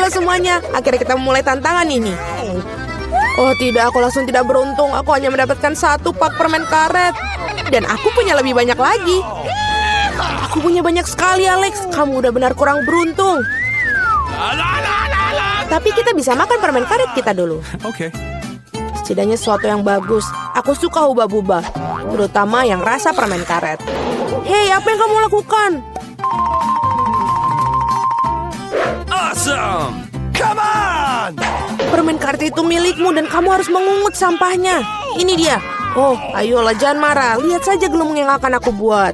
Baiklah semuanya, akhirnya kita memulai tantangan ini. Oh tidak, aku langsung tidak beruntung. Aku hanya mendapatkan 1 pak permen karet. Dan aku punya lebih banyak lagi. Aku punya banyak sekali, Alex. Kamu udah benar kurang beruntung. Tapi kita bisa makan permen karet kita dulu. Oke. Setidaknya sesuatu yang bagus. Aku suka hubah-bubah, terutama yang rasa permen karet. Hei, apa yang kamu lakukan? Awesome! Come on! Permen karet itu milikmu dan kamu harus mengungut sampahnya. Ini dia. Oh, ayolah jangan marah. Lihat saja gelembung yang akan aku buat.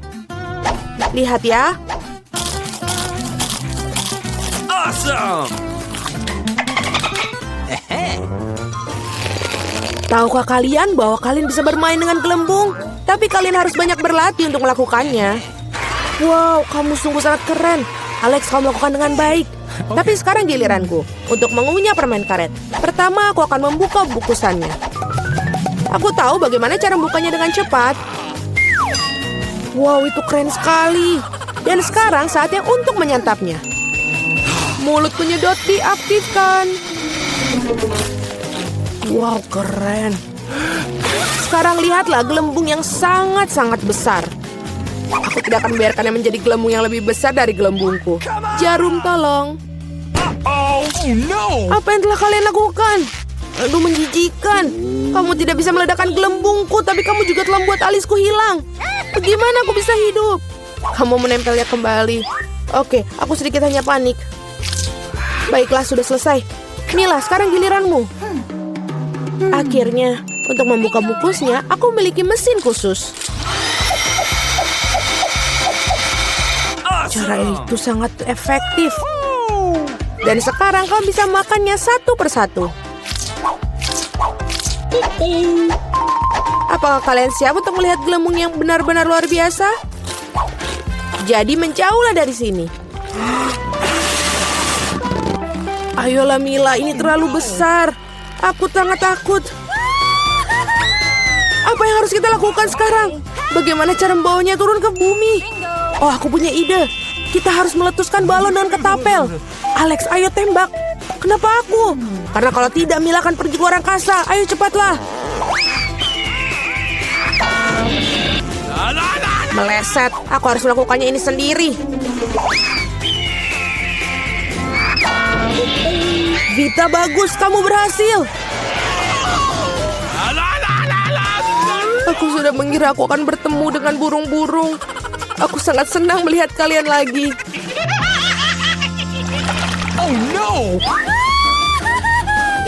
Lihat ya. Awesome! Tahukah kalian bahwa kalian bisa bermain dengan gelembung? Tapi kalian harus banyak berlatih untuk melakukannya. Wow, kamu sungguh sangat keren. Alex, kamu melakukan dengan baik. Tapi sekarang giliranku untuk mengunyah permen karet. Pertama, aku akan membuka bungkusannya. Aku tahu bagaimana cara membukanya dengan cepat. Wow, itu keren sekali. Dan sekarang saatnya untuk menyantapnya. Mulut penyedot diaktifkan. Wow, keren. Sekarang lihatlah gelembung yang sangat-sangat besar. Aku tidak akan membiarkannya menjadi gelembung yang lebih besar dari gelembungku. Jarum, tolong. Oh no! Apa yang telah kalian lakukan? Aduh, menjijikan. Kamu tidak bisa meledakkan gelembungku, tapi kamu juga telah membuat alisku hilang. Bagaimana aku bisa hidup? Kamu menempelnya kembali. Oke, aku sedikit hanya panik. Baiklah, sudah selesai. Mila, sekarang giliranmu. Akhirnya, untuk membuka bungkusnya, aku memiliki mesin khusus. Cara itu sangat efektif. Dan sekarang kau bisa makannya satu persatu. Apakah kalian siap untuk melihat gelembung yang benar-benar luar biasa? Jadi menjauhlah dari sini. Ayolah Mila, ini terlalu besar. Aku sangat takut. Apa yang harus kita lakukan sekarang? Bagaimana cara membawanya turun ke bumi? Oh, aku punya ide. Kita harus meletuskan balon dengan ketapel. Alex, ayo tembak. Kenapa aku? Karena kalau tidak, Mila akan pergi ke luar angkasa. Ayo cepatlah. Meleset. Aku harus melakukannya ini sendiri. Vita, bagus. Kamu berhasil. Aku sudah mengira aku akan bertemu dengan burung-burung. Aku sangat senang melihat kalian lagi. Oh no!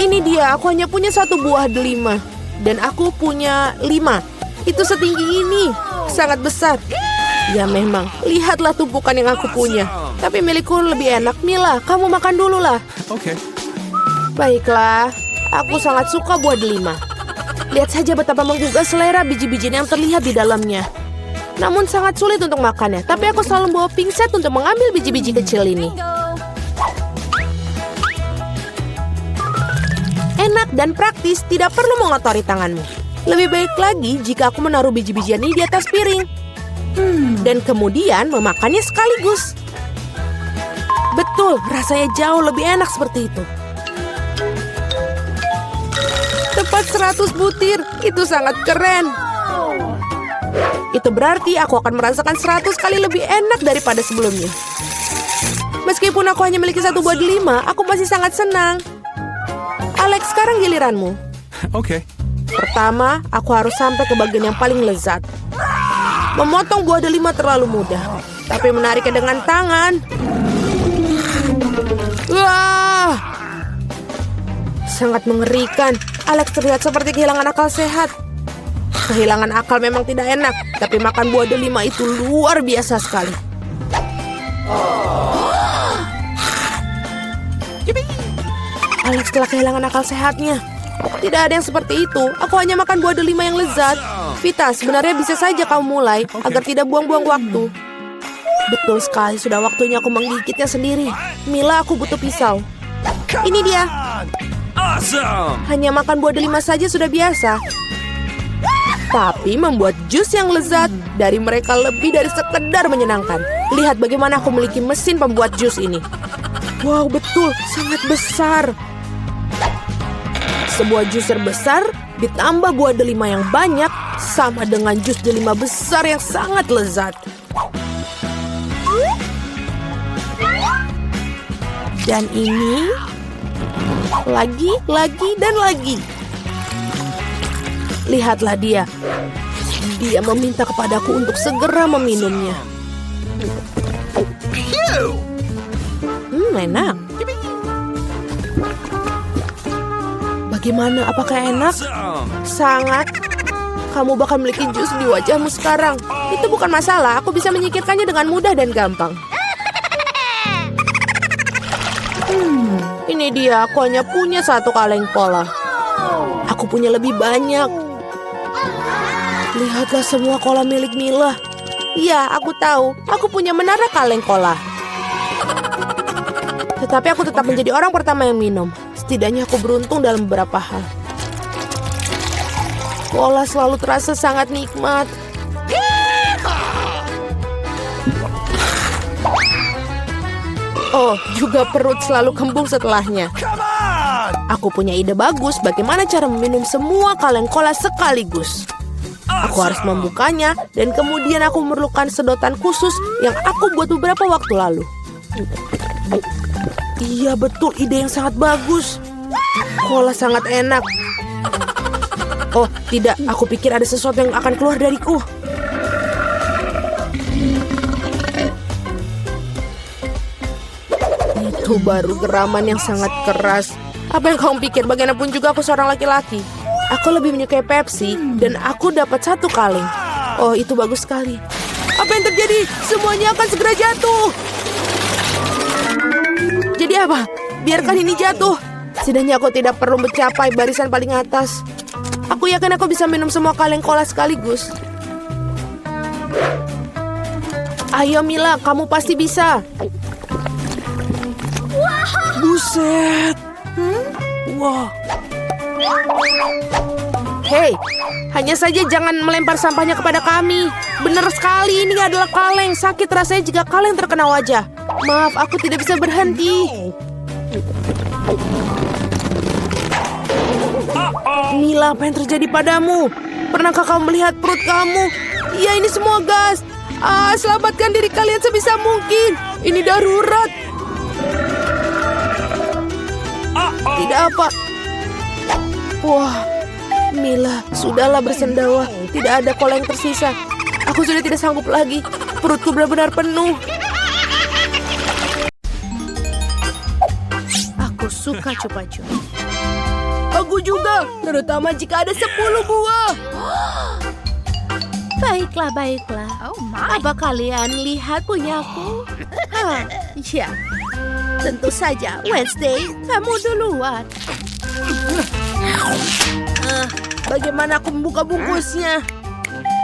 Ini dia, aku hanya punya 1 buah delima. Dan aku punya 5. Itu setinggi ini. Sangat besar. Ya memang, lihatlah tumpukan yang aku punya. Tapi milikku lebih enak. Mila, kamu makan dulu lah. Oke. Baiklah, aku sangat suka buah delima. Lihat saja betapa menggugah selera biji-bijian yang terlihat di dalamnya. Namun sangat sulit untuk makannya. Tapi aku selalu membawa pingset untuk mengambil biji-biji kecil ini. Enak dan praktis, tidak perlu mengotori tanganmu. Lebih baik lagi jika aku menaruh biji-bijian ini di atas piring. Dan kemudian memakannya sekaligus. Betul, rasanya jauh lebih enak seperti itu. Tepat 100 butir, itu sangat keren. Itu berarti aku akan merasakan 100 kali lebih enak daripada sebelumnya. Meskipun aku hanya memiliki 1 buah delima, aku masih sangat senang. Alex, sekarang giliranmu. Oke. Pertama, aku harus sampai ke bagian yang paling lezat. Memotong buah delima terlalu mudah, tapi menariknya dengan tangan. Wah! Sangat mengerikan. Alex terlihat seperti kehilangan akal sehat. Kehilangan akal memang tidak enak, tapi makan buah delima itu luar biasa sekali. Alex telah kehilangan akal sehatnya. Tidak ada yang seperti itu. Aku hanya makan buah delima yang lezat. Vita, sebenarnya bisa saja kamu mulai agar tidak buang-buang waktu. Betul sekali, sudah waktunya aku menggigitnya sendiri. Mila, aku butuh pisau. Ini dia. Awesome! Hanya makan buah delima saja sudah biasa. Tapi membuat jus yang lezat dari mereka lebih dari sekedar menyenangkan. Lihat bagaimana aku memiliki mesin pembuat jus ini. Wow, betul, sangat besar. Sebuah juicer besar ditambah buah delima yang banyak sama dengan jus delima besar yang sangat lezat. Dan ini lagi, dan lagi. Lihatlah dia. Dia meminta kepadaku untuk segera meminumnya. Enak. Bagaimana? Apakah enak? Awesome. Sangat. Kamu bakal memiliki jus di wajahmu sekarang. Itu bukan masalah. Aku bisa menyingkirkannya dengan mudah dan gampang. Ini dia. Aku hanya punya satu kaleng cola. Aku punya lebih banyak. Lihatlah semua cola milik Mila. Iya, aku tahu. Aku punya menara kaleng cola. Tetapi aku tetap menjadi orang pertama yang minum. Setidaknya aku beruntung dalam beberapa hal. Cola selalu terasa sangat nikmat. Oh, juga perut selalu kembung setelahnya. Come on! Aku punya ide bagus bagaimana cara meminum semua kaleng cola sekaligus. Aku harus membukanya dan kemudian aku memerlukan sedotan khusus yang aku buat beberapa waktu lalu. Iya, betul, ide yang sangat bagus. Cola sangat enak. Oh, tidak, aku pikir ada sesuatu yang akan keluar dariku. Itu baru geraman yang sangat keras. Apa yang kamu pikir? Bagaimanapun juga aku seorang laki-laki. Aku lebih menyukai Pepsi dan aku dapat satu kaleng. Oh, itu bagus sekali. Apa yang terjadi? Semuanya akan segera jatuh. Jadi apa? Biarkan ini jatuh. Setidaknya aku tidak perlu mencapai barisan paling atas. Aku yakin aku bisa minum semua kaleng cola sekaligus. Ayo Mila, kamu pasti bisa. Buset. Wah. Hei, hanya saja jangan melempar sampahnya kepada kami. Benar sekali, ini adalah kaleng. Sakit rasanya jika kaleng terkena wajah. Maaf, aku tidak bisa berhenti. Mila, apa yang terjadi padamu? Pernahkah kamu melihat perut kamu? Ya, ini semua gas. Selamatkan diri kalian sebisa mungkin. Ini darurat. Tidak apa. Wah, Mila, sudahlah bersendawa. Tidak ada cola yang tersisa. Aku sudah tidak sanggup lagi. Perutku benar-benar penuh. Aku suka cupa-cup. Aku juga, terutama jika ada 10 buah. Baiklah, baiklah. Apa kalian lihat punyaku? Ya, tentu saja. Wednesday, kamu duluan. Bagaimana aku membuka bungkusnya?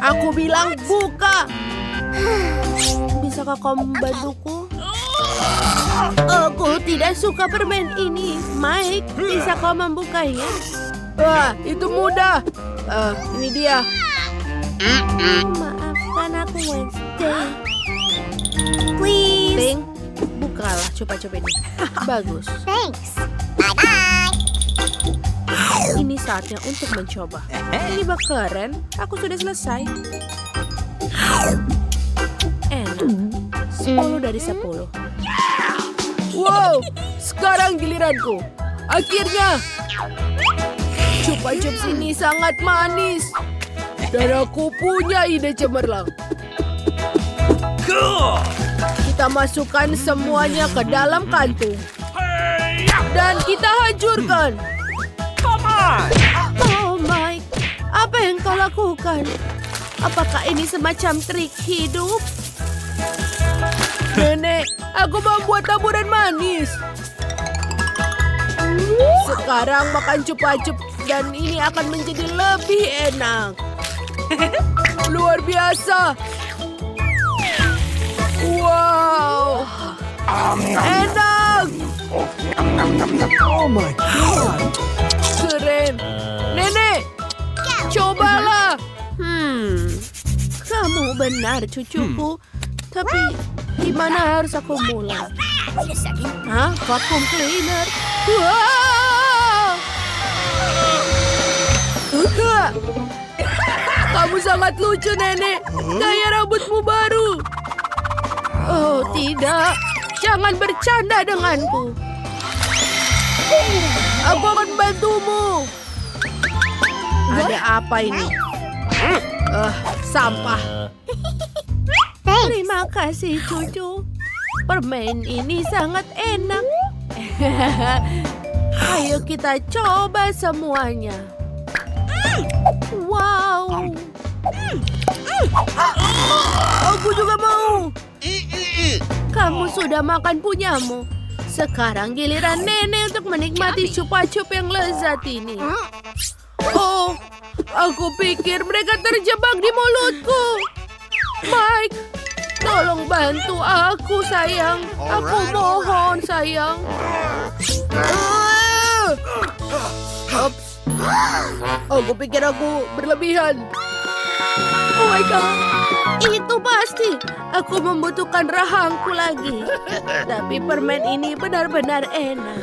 Aku bilang buka. Bisakah kau membantuku? Aku tidak suka permen ini. Mike, bisa kau membukanya? Wah, itu mudah. Ini dia. Maafkan aku, Wednesday. Please. Pink, bukalah coba-coba ini. Bagus. Thanks. Bye-bye. Ini saatnya untuk mencoba. Ini bak keren. Aku sudah selesai. Enak. 10 dari 10. Wow, sekarang giliranku. Akhirnya. Chupa-chups ini sangat manis. Dan aku punya ide cemerlang. Cool! Kita masukkan semuanya ke dalam kantung. Dan kita hancurkan. Come on! Oh, Mike. Apa yang kau lakukan? Apakah ini semacam trik hidup? Nenek, aku membuat taburan manis. Sekarang makan cupa-cup dan ini akan menjadi lebih enak. Luar biasa. Wow. Enak. Oh my god! Keren. Nenek, cobalah. Kamu benar cucuku. Tapi di mana harus aku mulai? Wait a second. Hah? Vacuum cleaner. Wah! Kamu sangat lucu, Nenek. Gaya rambutmu baru. Oh, tidak. Jangan bercanda denganku. Aku akan bantumu. Ada apa ini? Sampah. Thanks. Terima kasih, cucu. Permen ini sangat enak. Ayo kita coba semuanya. Wow. Aku juga mau. Kamu sudah makan punyamu. Sekarang giliran Nenek untuk menikmati chupa-chup yang lezat ini. Oh, aku pikir mereka terjebak di mulutku. Mike, tolong bantu aku, sayang. Aku mohon, sayang. Ups. Aku pikir aku berlebihan. Oh my God. Itu pasti. Aku membutuhkan rahangku lagi. Tapi permen ini benar-benar enak.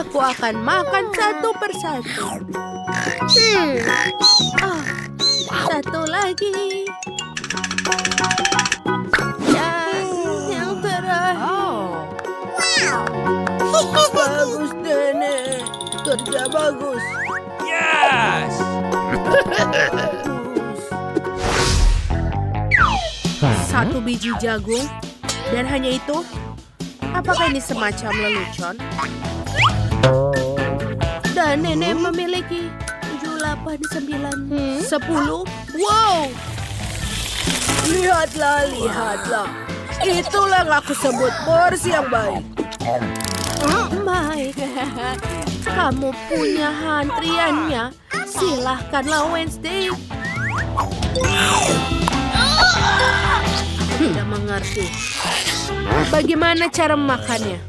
Aku akan makan satu persatu. Satu lagi. Dan yang terakhir. Bagus, Nenek. Kerja bagus. Yes! Satu biji jagung. Dan hanya itu? Apakah ini semacam lelucon? Dan Nenek memiliki 7, 8, 9, 10. Wow! Lihatlah, lihatlah. Itulah yang aku sebut porsi yang baik. Mike, kamu punya antriannya. Silahkanlah, Wednesday. Aku tidak mengerti. Bagaimana cara memakannya?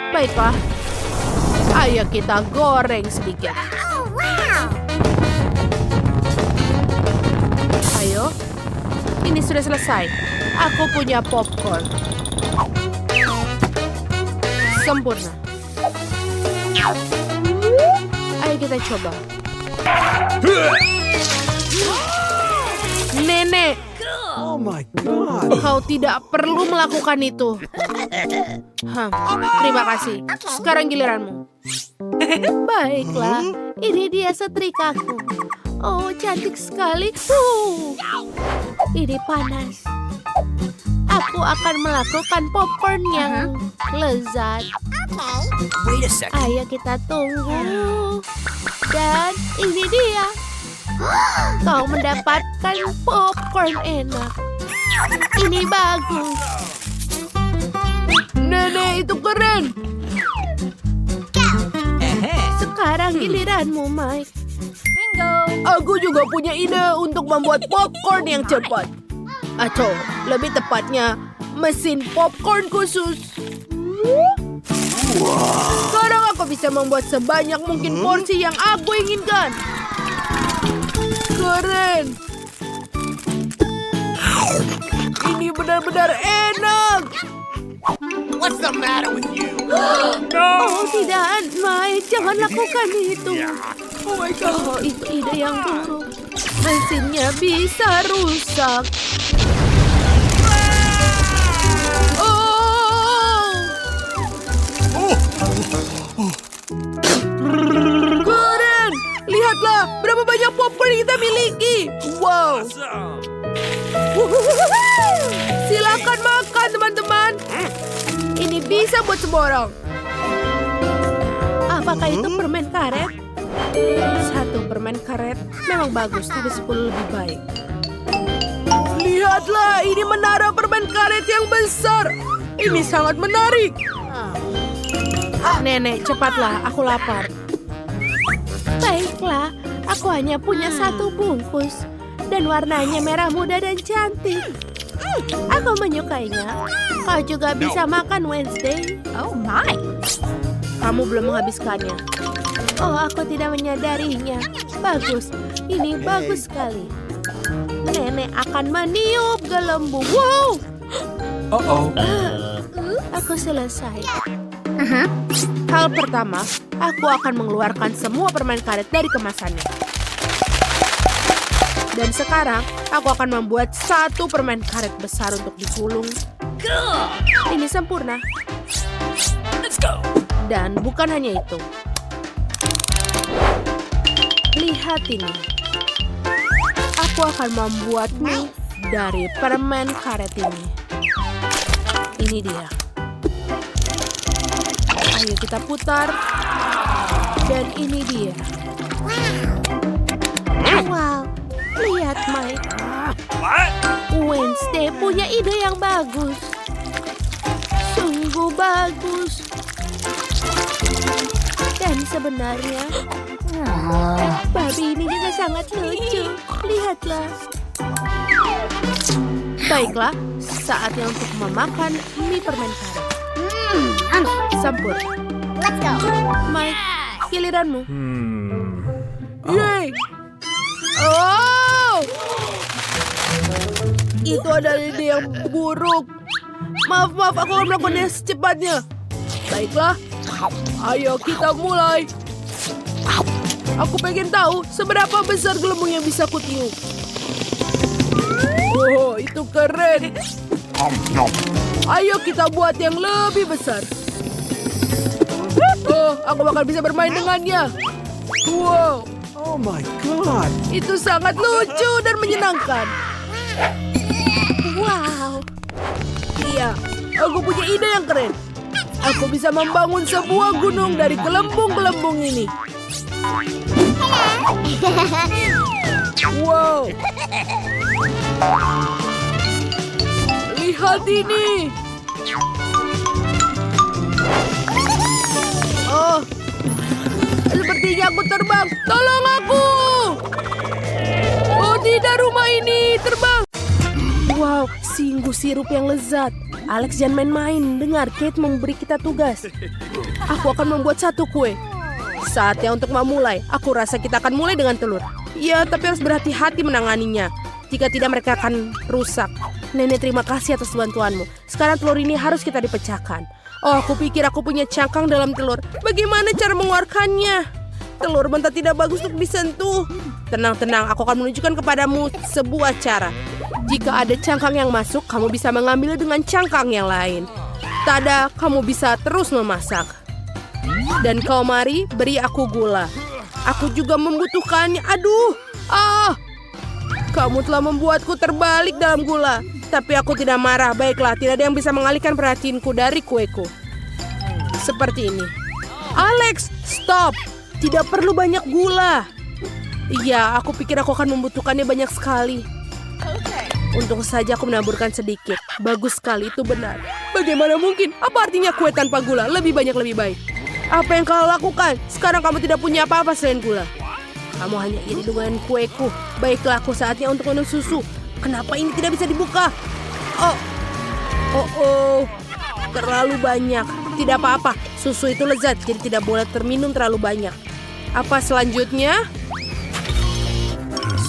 Baiklah. Ayo kita goreng sedikit. Oh, wow. Ayo. Ini sudah selesai. Aku punya popcorn. Sempurna. Ayo kita coba. Nenek, Oh my God! kau tidak perlu melakukan itu. Terima kasih. Sekarang giliranmu. Baiklah, ini dia setrikaku. Oh, cantik sekali. Ini panas. Aku akan melakukan popcorn yang lezat. Okay. Wait a second. Ayo kita tunggu. Dan ini dia. Kau mendapatkan popcorn enak. Ini bagus. Nenek, itu keren. Sekarang giliranmu, Mike. Bingo. Aku juga punya ide untuk membuat popcorn yang cepat. Atau lebih tepatnya, mesin popcorn khusus. Sekarang aku bisa membuat sebanyak mungkin porsi yang aku inginkan. Keren. Ini benar-benar enak. What's the matter with you? Oh tidak, Mike, jangan lakukan itu. Oh my God, oh, itu ide yang buruk. Mesinnya bisa rusak. Oh, keren! Lihatlah berapa banyak popcorn yang kita miliki. Wow. Awesome! Silakan makan, teman-teman. Ini bisa buat semua orang. Apakah itu permen karet? Satu permen karet memang bagus, tapi 10 lebih baik. Lihatlah, ini menara permen karet yang besar. Ini sangat menarik. Nenek, cepatlah, aku lapar. Baiklah, aku hanya punya satu bungkus. Dan warnanya merah muda dan cantik. Aku menyukainya. Kau juga bisa makan, Wednesday. Oh my. Kamu belum menghabiskannya. Oh, aku tidak menyadarinya. Bagus, ini bagus sekali. Nenek akan meniup gelembung. Wow! Uh-oh. Aku selesai. Hal pertama, aku akan mengeluarkan semua permen karet dari kemasannya. Dan sekarang, aku akan membuat satu permen karet besar untuk digulung. Ini sempurna. Let's go. Dan bukan hanya itu. Lihat ini. Aku akan membuat mie dari permen karet ini. Ini dia. Ayo kita putar. Dan ini dia. Wow, lihat Mike. What? Wednesday punya ide yang bagus. Sungguh bagus. Dan sebenarnya, babi ini juga sangat lucu. Lihatlah. Baiklah, saatnya untuk memakan mie permen karet. Sempur. Let's go. Mike, giliranmu. Yeay! Oh! Itu adalah ide yang buruk. Maaf, aku akan melakukannya secepatnya. Baiklah, ayo kita mulai. Aku pengen tahu seberapa besar gelembung yang bisa kutiup. Oh, itu keren. Ayo kita buat yang lebih besar. Oh, aku bakal bisa bermain dengannya. Wow, Oh my God. itu sangat lucu dan menyenangkan. Wow. Iya, aku punya ide yang keren. Aku bisa membangun sebuah gunung dari gelembung-gelembung ini. Wow. Lihat ini. Oh, sepertinya aku terbang. Tolong aku. Oh tidak, rumah ini terbang. Wow, sungguh sirup yang lezat. Alex jangan main-main. Dengar, Kate memberi kita tugas. Aku akan membuat satu kue. Saatnya untuk memulai. Aku rasa kita akan mulai dengan telur. Ya, tapi harus berhati-hati menanganinya. Jika tidak, mereka akan rusak. Nenek, terima kasih atas bantuanmu. Sekarang telur ini harus kita dipecahkan. Oh, aku pikir aku punya cangkang dalam telur. Bagaimana cara mengeluarkannya? Telur mentah tidak bagus untuk disentuh. Tenang, aku akan menunjukkan kepadamu sebuah cara. Jika ada cangkang yang masuk, kamu bisa mengambil dengan cangkang yang lain. Tada, kamu bisa terus memasak. Dan kau mari, beri aku gula. Aku juga membutuhkannya. Aduh, kamu telah membuatku terbalik dalam gula. Tapi aku tidak marah. Baiklah, tidak ada yang bisa mengalihkan perhatianku dari kueku. Seperti ini. Alex, stop. Tidak perlu banyak gula. Iya, aku pikir aku akan membutuhkannya banyak sekali. Untung saja aku menaburkan sedikit. Bagus sekali, itu benar. Bagaimana mungkin? Apa artinya kue tanpa gula? Lebih banyak lebih baik. Apa yang kau lakukan? Sekarang kamu tidak punya apa-apa selain gula. Kamu hanya iri dengan kueku. Baiklah, aku saatnya untuk minum susu. Kenapa ini tidak bisa dibuka? Oh, terlalu banyak. Tidak apa-apa, susu itu lezat, jadi tidak boleh terminum terlalu banyak. Apa selanjutnya?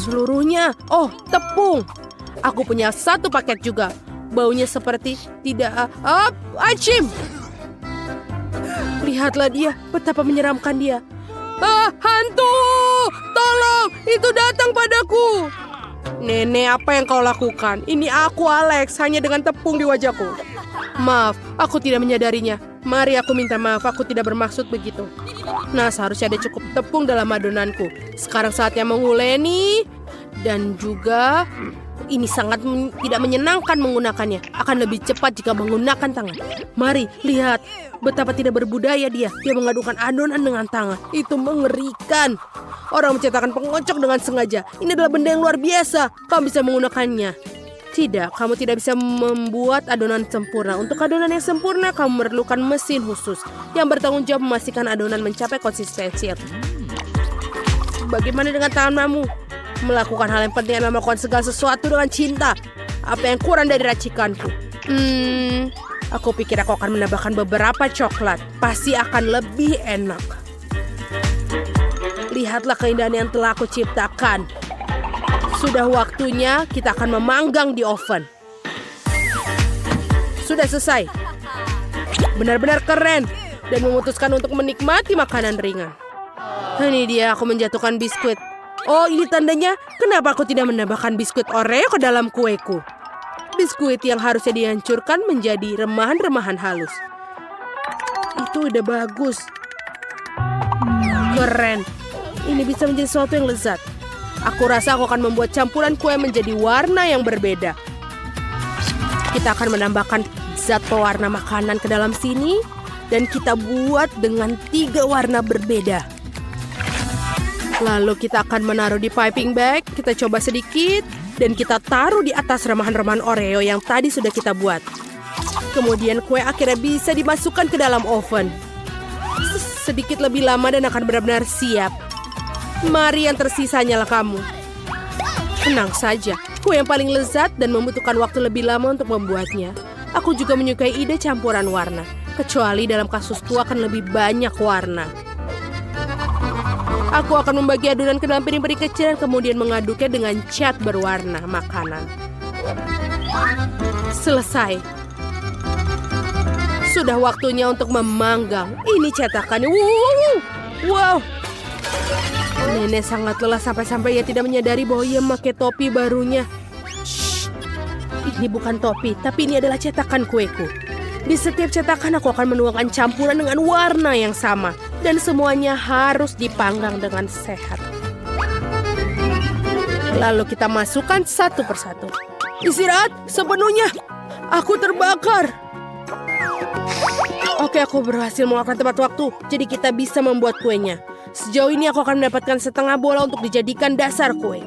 Seluruhnya. Oh, tepung. Aku punya satu paket juga. Baunya seperti tidak... Acim! Lihatlah dia, betapa menyeramkan dia. Hantu! Tolong, itu datang padaku. Nenek, apa yang kau lakukan? Ini aku, Alex, hanya dengan tepung di wajahku. Maaf, aku tidak menyadarinya. Mari aku minta maaf, aku tidak bermaksud begitu. Nah, seharusnya ada cukup tepung dalam adonanku. Sekarang saatnya menguleni. Dan juga, ini sangat tidak menyenangkan menggunakannya. Akan lebih cepat jika menggunakan tangan. Mari, lihat. Betapa tidak berbudaya dia. Dia mengadukan adonan dengan tangan. Itu mengerikan. Orang menciptakan pengocok dengan sengaja. Ini adalah benda yang luar biasa. Kamu bisa menggunakannya. Tidak, kamu tidak bisa membuat adonan sempurna. Untuk adonan yang sempurna, kamu memerlukan mesin khusus yang bertanggung jawab memastikan adonan mencapai konsistensi. Bagaimana dengan tanganmu? Melakukan hal yang penting adalah melakukan segala sesuatu dengan cinta. Apa yang kurang dari racikanku? Aku pikir aku akan menambahkan beberapa coklat. Pasti akan lebih enak. Lihatlah keindahan yang telah aku ciptakan. Sudah waktunya kita akan memanggang di oven. Sudah selesai. Benar-benar keren. Dan memutuskan untuk menikmati makanan ringan. Ini dia aku menjatuhkan biskuit. Oh, ini tandanya kenapa aku tidak menambahkan biskuit Oreo ke dalam kueku. Biskuit yang harusnya dihancurkan menjadi remahan-remahan halus. Itu udah bagus. Keren. Ini bisa menjadi sesuatu yang lezat. Aku rasa aku akan membuat campuran kue menjadi warna yang berbeda. Kita akan menambahkan zat pewarna makanan ke dalam sini. Dan kita buat dengan 3 warna berbeda. Lalu kita akan menaruh di piping bag. Kita coba sedikit. Dan kita taruh di atas remahan-remahan Oreo yang tadi sudah kita buat. Kemudian kue akhirnya bisa dimasukkan ke dalam oven. Sedikit lebih lama dan akan benar-benar siap. Mari yang tersisanyalah kamu. Tenang saja, kue yang paling lezat dan membutuhkan waktu lebih lama untuk membuatnya. Aku juga menyukai ide campuran warna. Kecuali dalam kasusku akan lebih banyak warna. Aku akan membagi adonan ke dalam piring-piring kecil dan kemudian mengaduknya dengan cat berwarna makanan. Selesai. Sudah waktunya untuk memanggang. Ini cetakannya. Wow. Nenek sangat lelah sampai-sampai ia tidak menyadari bahwa ia memakai topi barunya. Shh. Ini bukan topi, tapi ini adalah cetakan kueku. Di setiap cetakan aku akan menuangkan campuran dengan warna yang sama. Dan semuanya harus dipanggang dengan sehat. Lalu kita masukkan satu persatu. Istirahat sepenuhnya. Aku terbakar. Oke, aku berhasil melakukan tepat waktu. Jadi kita bisa membuat kuenya. Sejauh ini aku akan mendapatkan setengah bola untuk dijadikan dasar kue.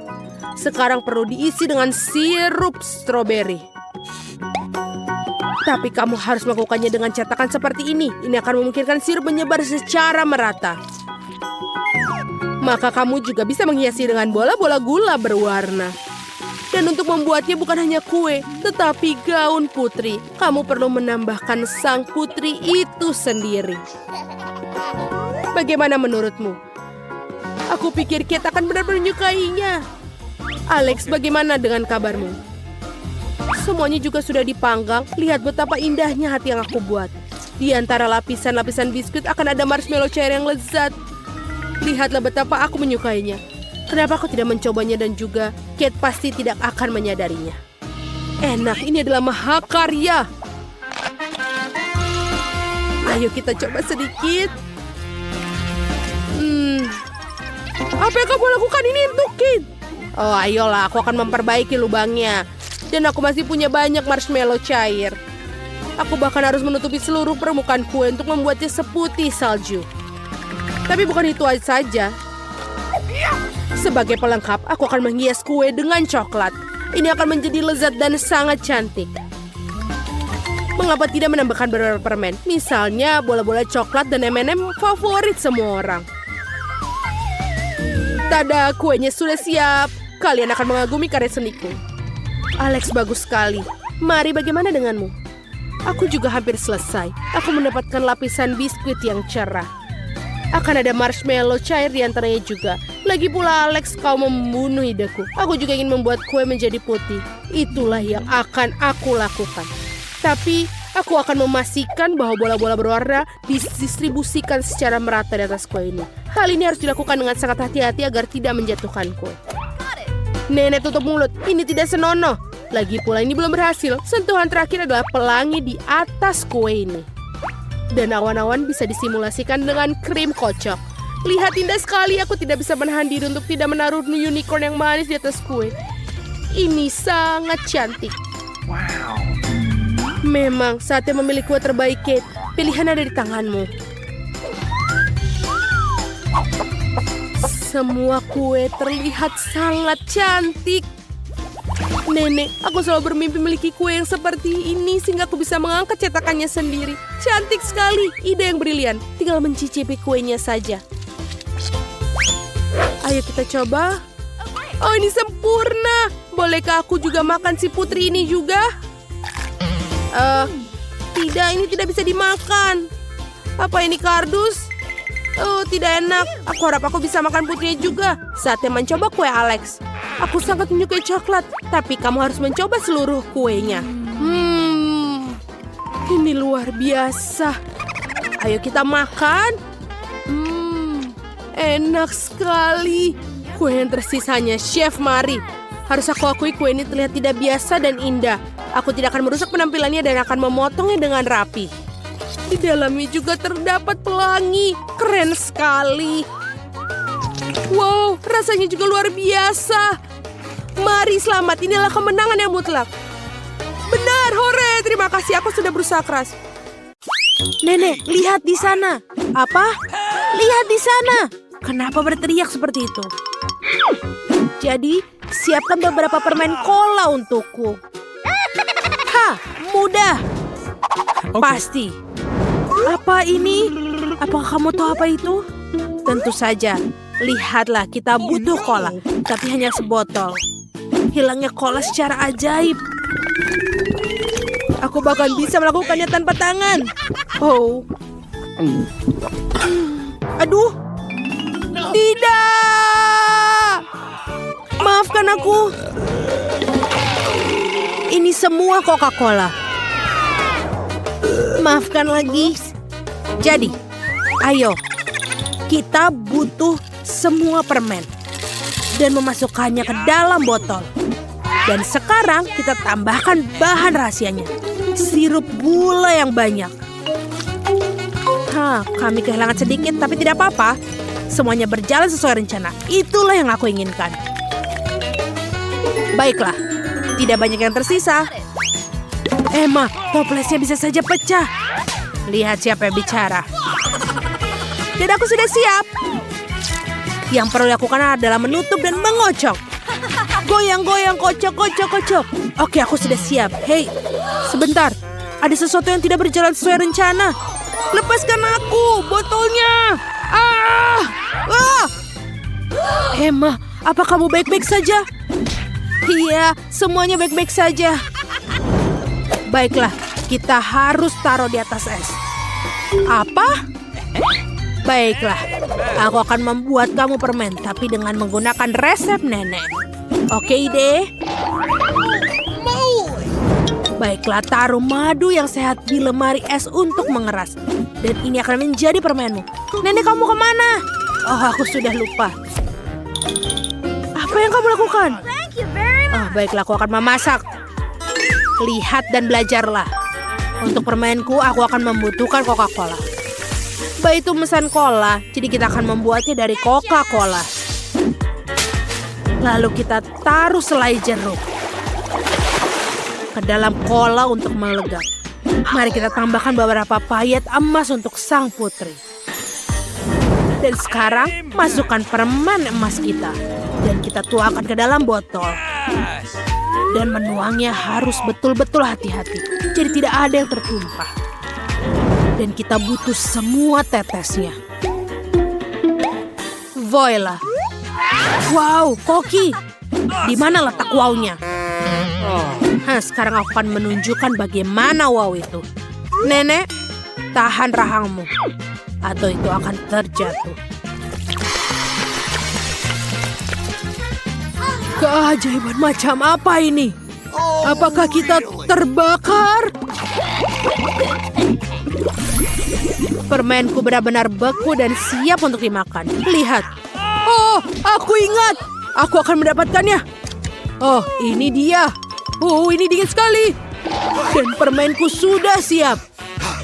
Sekarang perlu diisi dengan sirup stroberi. Tapi kamu harus melakukannya dengan cetakan seperti ini. Ini akan memungkinkan sirup menyebar secara merata. Maka kamu juga bisa menghiasi dengan bola-bola gula berwarna. Dan untuk membuatnya bukan hanya kue, tetapi gaun putri. Kamu perlu menambahkan sang putri itu sendiri. Bagaimana menurutmu? Aku pikir Kate akan benar-benar menyukainya. Alex, bagaimana dengan kabarmu? Semuanya juga sudah dipanggang. Lihat betapa indahnya hati yang aku buat. Di antara lapisan-lapisan biskuit akan ada marshmallow cair yang lezat. Lihatlah betapa aku menyukainya. Kenapa aku tidak mencobanya dan juga Kate pasti tidak akan menyadarinya. Enak, ini adalah mahakarya. Ayo kita coba sedikit. Apa yang kamu lakukan ini untuk Kate? Oh, ayolah, aku akan memperbaiki lubangnya. Dan aku masih punya banyak marshmallow cair. Aku bahkan harus menutupi seluruh permukaan kue untuk membuatnya seputih salju. Tapi bukan itu saja. Sebagai pelengkap, aku akan menghias kue dengan coklat. Ini akan menjadi lezat dan sangat cantik. Mengapa tidak menambahkan beberapa permen? Misalnya bola-bola coklat dan M&M favorit semua orang. Tada, kuenya sudah siap. Kalian akan mengagumi karya seniku. Alex, bagus sekali. Mari, bagaimana denganmu? Aku juga hampir selesai. Aku mendapatkan lapisan biskuit yang cerah. Akan ada marshmallow cair di antaranya juga. Lagi pula Alex, kau membunuh ideku. Aku juga ingin membuat kue menjadi putih. Itulah yang akan aku lakukan. Tapi aku akan memastikan bahwa bola-bola berwarna didistribusikan secara merata di atas kue ini. Hal ini harus dilakukan dengan sangat hati-hati agar tidak menjatuhkan kue. Nenek, tutup mulut. Ini tidak senonoh. Lagi pula ini belum berhasil. Sentuhan terakhir adalah pelangi di atas kue ini. Dan awan-awan bisa disimulasikan dengan krim kocok. Lihat, indah sekali. Aku tidak bisa menahan diri untuk tidak menaruh unicorn yang manis di atas kue. Ini sangat cantik. Wow. Memang saatnya memilih kue terbaik, Kate. Pilihan ada di tanganmu. Semua kue terlihat sangat cantik. Nenek, aku selalu bermimpi memiliki kue yang seperti ini sehingga aku bisa mengangkat cetakannya sendiri. Cantik sekali, ide yang brilian. Tinggal mencicipi kuenya saja. Ayo kita coba. Oh, ini sempurna. Bolehkah aku juga makan si putri ini juga? Tidak, ini tidak bisa dimakan. Apa ini kardus? Oh, tidak enak. Aku harap aku bisa makan putrinya juga. Saatnya mencoba kue Alex. Aku sangat menyukai coklat, tapi kamu harus mencoba seluruh kuenya. Ini luar biasa. Ayo kita makan. Enak sekali. Kue yang tersisanya, Chef Mari. Harus aku akui kue ini terlihat tidak biasa dan indah. Aku tidak akan merusak penampilannya dan akan memotongnya dengan rapi. Di dalamnya juga terdapat pelangi. Keren sekali. Wow, rasanya juga luar biasa. Mari selamat, inilah kemenangan yang mutlak. Benar, hore. Terima kasih, aku sudah berusaha keras. Nenek, lihat di sana. Apa? Lihat di sana. Kenapa berteriak seperti itu? Jadi, siapkan beberapa permen cola untukku. Hah, mudah. Pasti. Apa ini? Apakah kamu tahu apa itu? Tentu saja. Lihatlah, kita butuh cola, tapi hanya sebotol. Hilangnya cola secara ajaib. Aku bahkan bisa melakukannya tanpa tangan. Oh. Aduh. Tidak. Maafkan aku. Ini semua Coca-Cola. Maafkan lagi. Jadi, ayo. Kita butuh semua permen dan memasukkannya ke dalam botol. Dan sekarang kita tambahkan bahan rahasianya. Sirup gula yang banyak. Kami kehilangan sedikit tapi tidak apa-apa. Semuanya berjalan sesuai rencana. Itulah yang aku inginkan. Baiklah, tidak banyak yang tersisa. Emma, toplesnya bisa saja pecah. Lihat siapa yang bicara. Dan aku sudah siap. Yang perlu dilakukan adalah menutup dan mengocok. Goyang-goyang, kocok. Oke, aku sudah siap. Hei, sebentar. Ada sesuatu yang tidak berjalan sesuai rencana. Lepaskan aku, botolnya. Emma, apa kamu baik-baik saja? Iya, semuanya baik-baik saja. Baiklah, kita harus taruh di atas es. Apa? Baiklah, aku akan membuat kamu permen, tapi dengan menggunakan resep nenek. Oke, ide? Baiklah, taruh madu yang sehat di lemari es untuk mengeras. Dan ini akan menjadi permenmu. Nenek, kamu kemana? Oh, aku sudah lupa. Apa yang kamu lakukan? Oh, baiklah, aku akan memasak. Lihat dan belajarlah. Untuk permenku, aku akan membutuhkan Coca-Cola. Itu mesan cola, jadi kita akan membuatnya dari Coca-Cola. Lalu kita taruh selai jeruk ke dalam cola untuk melegap. Mari kita tambahkan beberapa payet emas untuk sang putri. Dan sekarang masukkan permen emas kita. Dan kita tuangkan ke dalam botol. Dan menuangnya harus betul-betul hati-hati. Jadi tidak ada yang tertumpah. Dan kita butuh semua tetesnya. Voila. Wow, Koki. Di mana letak wow-nya? Sekarang aku akan menunjukkan bagaimana wow itu. Nenek, tahan rahangmu. Atau itu akan terjatuh. Keajaiban macam apa ini? Apakah kita terbakar? Permenku benar-benar beku dan siap untuk dimakan. Lihat. Oh, aku ingat. Aku akan mendapatkannya. Oh, ini dia. Oh, ini dingin sekali. Dan permenku sudah siap.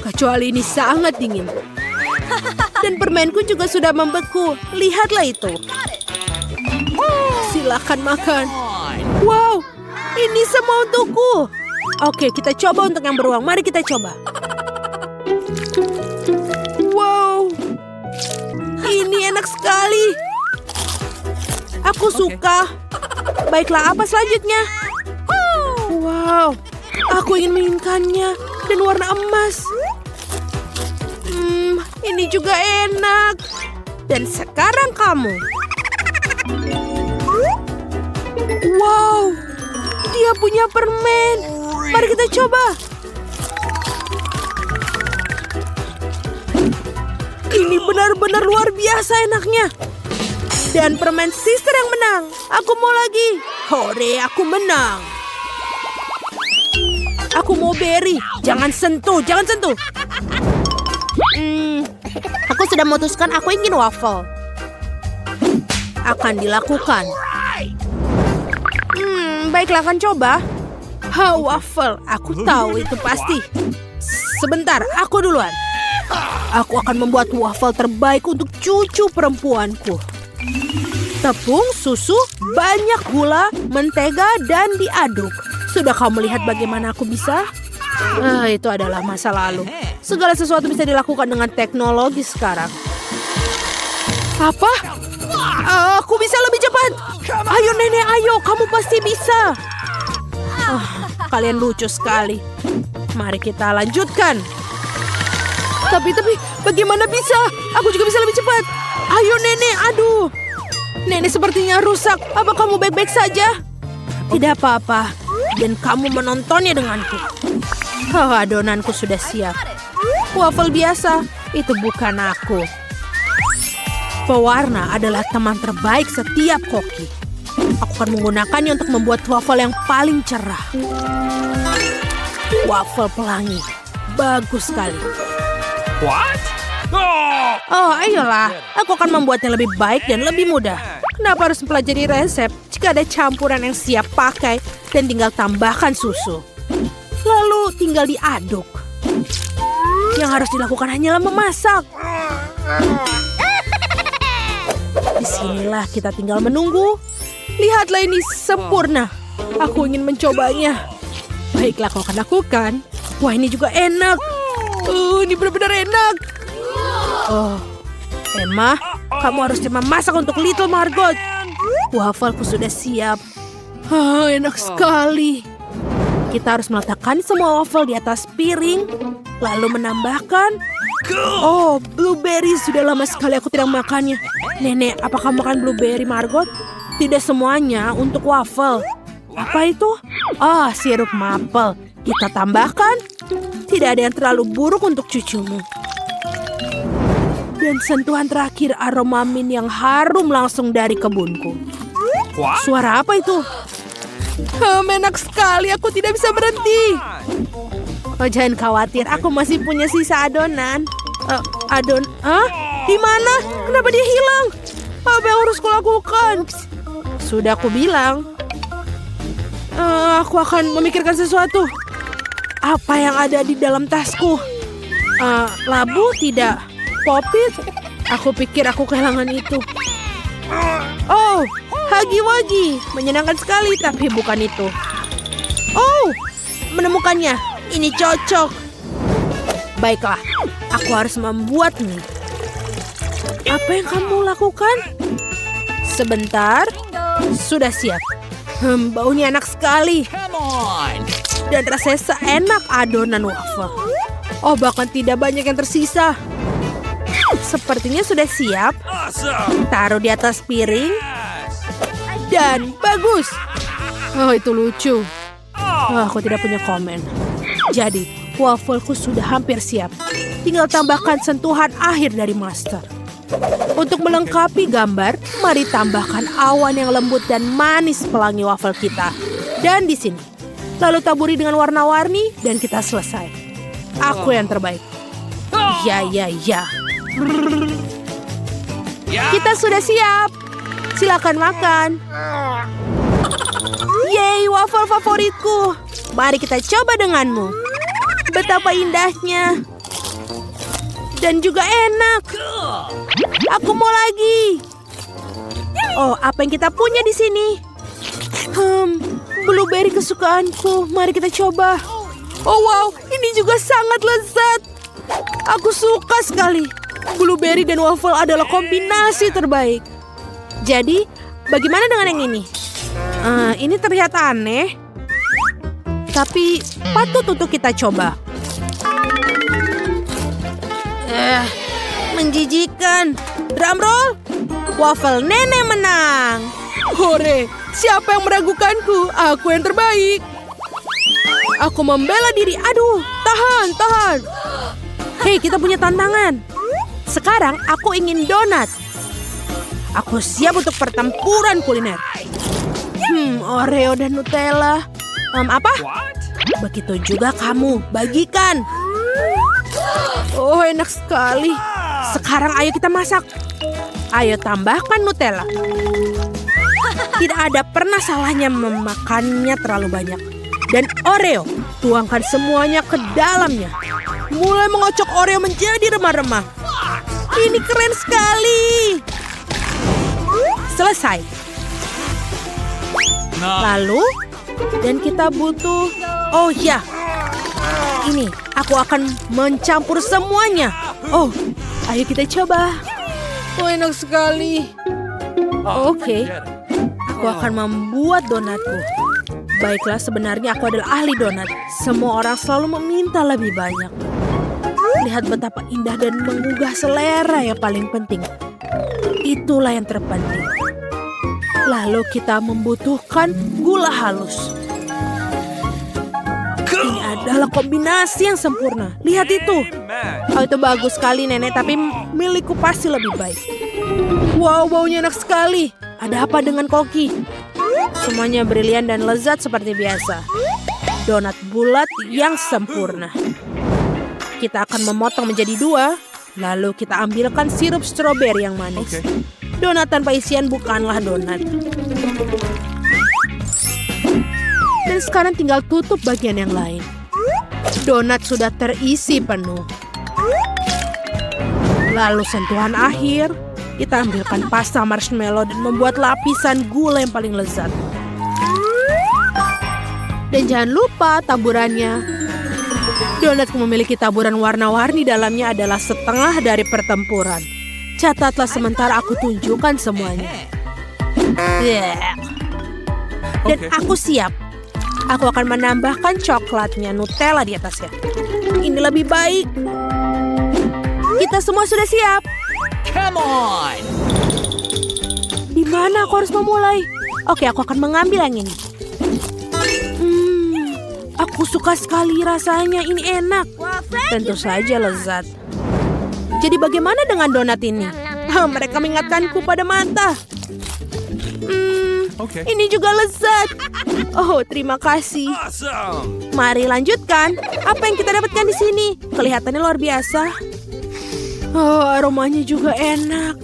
Kecuali ini sangat dingin. Dan permenku juga sudah membeku. Lihatlah itu. Silakan makan. Wow, ini semua untukku. Oke, kita coba untuk yang beruang. Mari kita coba. Wow, ini enak sekali. Aku suka. Baiklah, apa selanjutnya? Wow, aku ingin menginginkannya dan warna emas. Ini juga enak. Dan sekarang kamu. Wow, dia punya permen. Mari kita coba. Ini benar-benar luar biasa enaknya. Dan permen sister yang menang. Aku mau lagi. Hore, aku menang. Aku mau berry. Jangan sentuh, jangan sentuh. Aku sudah memutuskan aku ingin waffle. Akan dilakukan. Baiklah, akan coba. Waffle. Aku tahu itu pasti. Sebentar, aku duluan. Aku akan membuat waffle terbaik untuk cucu perempuanku. Tepung, susu, banyak gula, mentega, dan diaduk. Sudah kamu lihat bagaimana aku bisa? Itu adalah masa lalu. Segala sesuatu bisa dilakukan dengan teknologi sekarang. Apa? Aku bisa lebih cepat. Ayo nenek, ayo. Kamu pasti bisa. Kalian lucu sekali. Mari kita lanjutkan. Tapi, bagaimana bisa? Aku juga bisa lebih cepat. Ayo nenek, aduh. Nenek sepertinya rusak. Apa kamu baik-baik saja? Tidak apa-apa. Dan kamu menontonnya denganku. Adonanku sudah siap. Waffle biasa, itu bukan aku. Pewarna adalah teman terbaik setiap koki. Aku akan menggunakannya untuk membuat waffle yang paling cerah. Waffle pelangi. Bagus sekali. What? Oh! Ayolah. Aku akan membuatnya lebih baik dan lebih mudah. Kenapa harus mempelajari resep jika ada campuran yang siap pakai dan tinggal tambahkan susu? Lalu tinggal diaduk. Yang harus dilakukan hanyalah memasak. Disinilah kita tinggal menunggu. Lihatlah, ini sempurna. Aku ingin mencobanya. Baiklah, kau akan lakukan. Wah, ini juga enak. Ini benar-benar enak. Emma, kamu harusnya memasak untuk Little Margot. Waffleku sudah siap. Enak sekali. Kita harus meletakkan semua waffle di atas piring, lalu menambahkan. Blueberry. Sudah lama sekali aku tidak makannya. Nenek, apa kamu makan blueberry, Margot? Tidak semuanya untuk waffle. Apa itu? Sirup maple. Kita tambahkan. Tidak ada yang terlalu buruk untuk cucumu. Dan sentuhan terakhir aroma mint yang harum langsung dari kebunku. Suara apa itu? Enak sekali, aku tidak bisa berhenti. Jangan khawatir, aku masih punya sisa adonan. Di mana? Kenapa dia hilang? Apa yang harus kulakukan? Sudah aku bilang. Aku akan memikirkan sesuatu. Apa yang ada di dalam tasku? Labu tidak. Popit? Aku pikir aku kehilangan itu. Hagi-wagi. Menyenangkan sekali, tapi bukan itu. Menemukannya. Ini cocok. Baiklah, aku harus membuat mie. Apa yang kamu lakukan? Sebentar. Sudah siap. Baunya enak sekali. Come on! Dan rasanya seenak adonan waffle. Bahkan tidak banyak yang tersisa. Sepertinya sudah siap. Awesome! Taruh di atas piring. Dan bagus. Itu lucu. Aku tidak punya komen. Jadi, waffleku sudah hampir siap. Tinggal tambahkan sentuhan akhir dari master. Untuk melengkapi gambar, mari tambahkan awan yang lembut dan manis pelangi waffle kita. Dan di sini. Lalu taburi dengan warna-warni dan kita selesai. Aku yang terbaik. Ya. Kita sudah siap. Silakan makan. Yeay, waffle favoritku. Mari kita coba denganmu. Betapa indahnya. Dan juga enak. Aku mau lagi. Apa yang kita punya di sini? Blueberry kesukaanku. Mari kita coba. Wow, ini juga sangat lezat. Aku suka sekali. Blueberry dan waffle adalah kombinasi terbaik. Jadi, bagaimana dengan yang ini? Ini terlihat aneh. Tapi patut untuk kita coba. Menjijikan. Drum roll. Waffle nenek menang. Hore, siapa yang meragukanku? Aku yang terbaik. Aku membela diri. Aduh, tahan. Hei, kita punya tantangan. Sekarang aku ingin donat. Aku siap untuk pertempuran kuliner. Oreo dan Nutella. Apa? Begitu juga kamu, bagikan. Oh, enak sekali. Sekarang ayo kita masak. Ayo tambahkan Nutella. Tidak ada pernah salahnya memakannya terlalu banyak. Dan Oreo, tuangkan semuanya ke dalamnya. Mulai mengocok Oreo menjadi remah-remah. Ini keren sekali. Selesai. Lalu, dan kita butuh... Oh ya, ini aku akan mencampur semuanya. Oh, ayo kita coba. Oh, enak sekali. Oke, aku akan membuat donatku. Baiklah, sebenarnya aku adalah ahli donat. Semua orang selalu meminta lebih banyak. Lihat betapa indah dan menggugah selera yang paling penting. Itulah yang terpenting. Lalu kita membutuhkan gula halus. Ini adalah kombinasi yang sempurna. Lihat itu. Oh, itu bagus sekali, Nenek. Tapi milikku pasti lebih baik. Wow, baunya enak sekali. Ada apa dengan koki? Semuanya brilian dan lezat seperti biasa. Donat bulat yang sempurna. Kita akan memotong menjadi 2. Lalu kita ambilkan sirup stroberi yang manis. Donat tanpa isian bukanlah donat. Dan sekarang tinggal tutup bagian yang lain. Donat sudah terisi penuh. Lalu sentuhan akhir, kita ambilkan pasta marshmallow dan membuat lapisan gula yang paling lezat. Dan jangan lupa taburannya. Donat memiliki taburan warna-warni dalamnya adalah setengah dari pertempuran. Catatlah sementara aku tunjukkan semuanya. Dan aku siap. Aku akan menambahkan coklatnya, Nutella di atasnya. Ini lebih baik. Kita semua sudah siap. Come on! Di mana aku harus memulai? Oke, aku akan mengambil yang ini. Aku suka sekali rasanya. Ini enak. Tentu saja lezat. Jadi bagaimana dengan donat ini? Mereka mengingatkanku pada mata. Ini juga lezat. Oh, terima kasih. Awesome! Mari lanjutkan. Apa yang kita dapatkan di sini? Kelihatannya luar biasa. Oh, aromanya juga enak.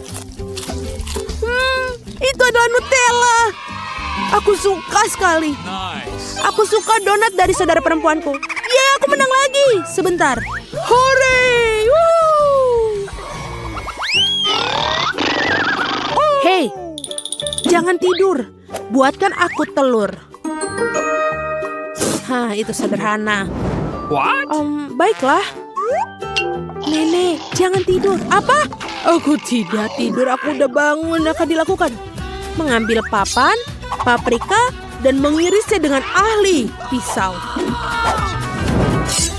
Itu adalah Nutella. Aku suka sekali. Nice! Aku suka donat dari saudara perempuanku. Ya, aku menang lagi. Sebentar. Hore! Hei, jangan tidur. Buatkan aku telur. Itu sederhana. What? Baiklah. Nenek, jangan tidur. Apa? Aku tidak tidur. Aku udah bangun. Akan dilakukan. Mengambil papan, paprika, dan mengirisnya dengan ahli pisau.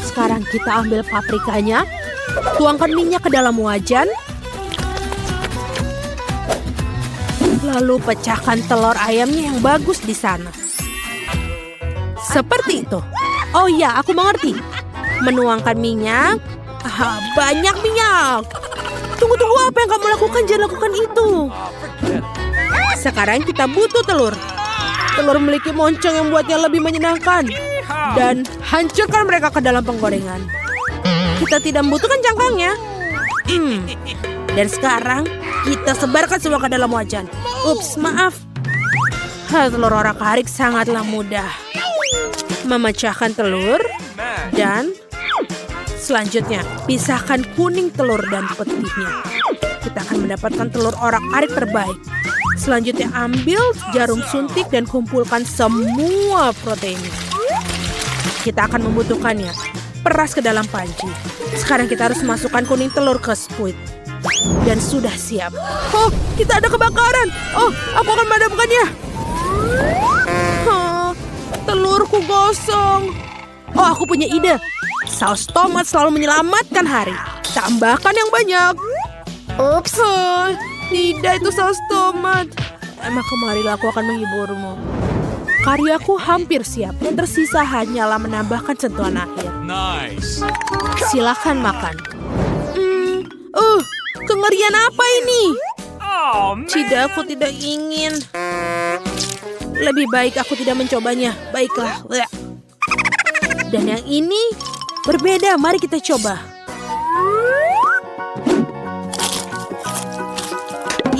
Sekarang kita ambil paprikanya. Tuangkan minyak ke dalam wajan. Lalu pecahkan telur ayamnya yang bagus di sana. Seperti itu. Oh ya, aku mengerti. Menuangkan minyak. Banyak minyak. Tunggu, apa yang kamu lakukan? Jangan lakukan itu. Sekarang kita butuh telur. Telur memiliki moncong yang membuatnya lebih menyenangkan. Dan hancurkan mereka ke dalam penggorengan. Kita tidak membutuhkan cangkangnya. Dan sekarang kita sebarkan semua ke dalam wajan. Ups, maaf. Telur orak-arik sangatlah mudah. Memecahkan telur. Dan selanjutnya, pisahkan kuning telur dan putihnya. Kita akan mendapatkan telur orak-arik terbaik. Selanjutnya, ambil jarum suntik dan kumpulkan semua protein. Kita akan membutuhkannya. Peras ke dalam panci. Sekarang kita harus masukkan kuning telur ke spuit. Dan sudah siap. Oh, kita ada kebakaran. Oh, aku akan memadamkannya. Telurku gosong. Oh, aku punya ide. Saus tomat selalu menyelamatkan hari. Tambahkan yang banyak. Oops. Tidak, itu saus tomat. Maka marilah aku akan menghiburmu. Karyaku hampir siap. Dan tersisa hanyalah menambahkan sentuhan akhir. Nice! Silakan makan. Kengerian apa ini? Oh, man! Tidak, aku tidak ingin. Lebih baik aku tidak mencobanya. Baiklah. Dan yang ini berbeda, mari kita coba.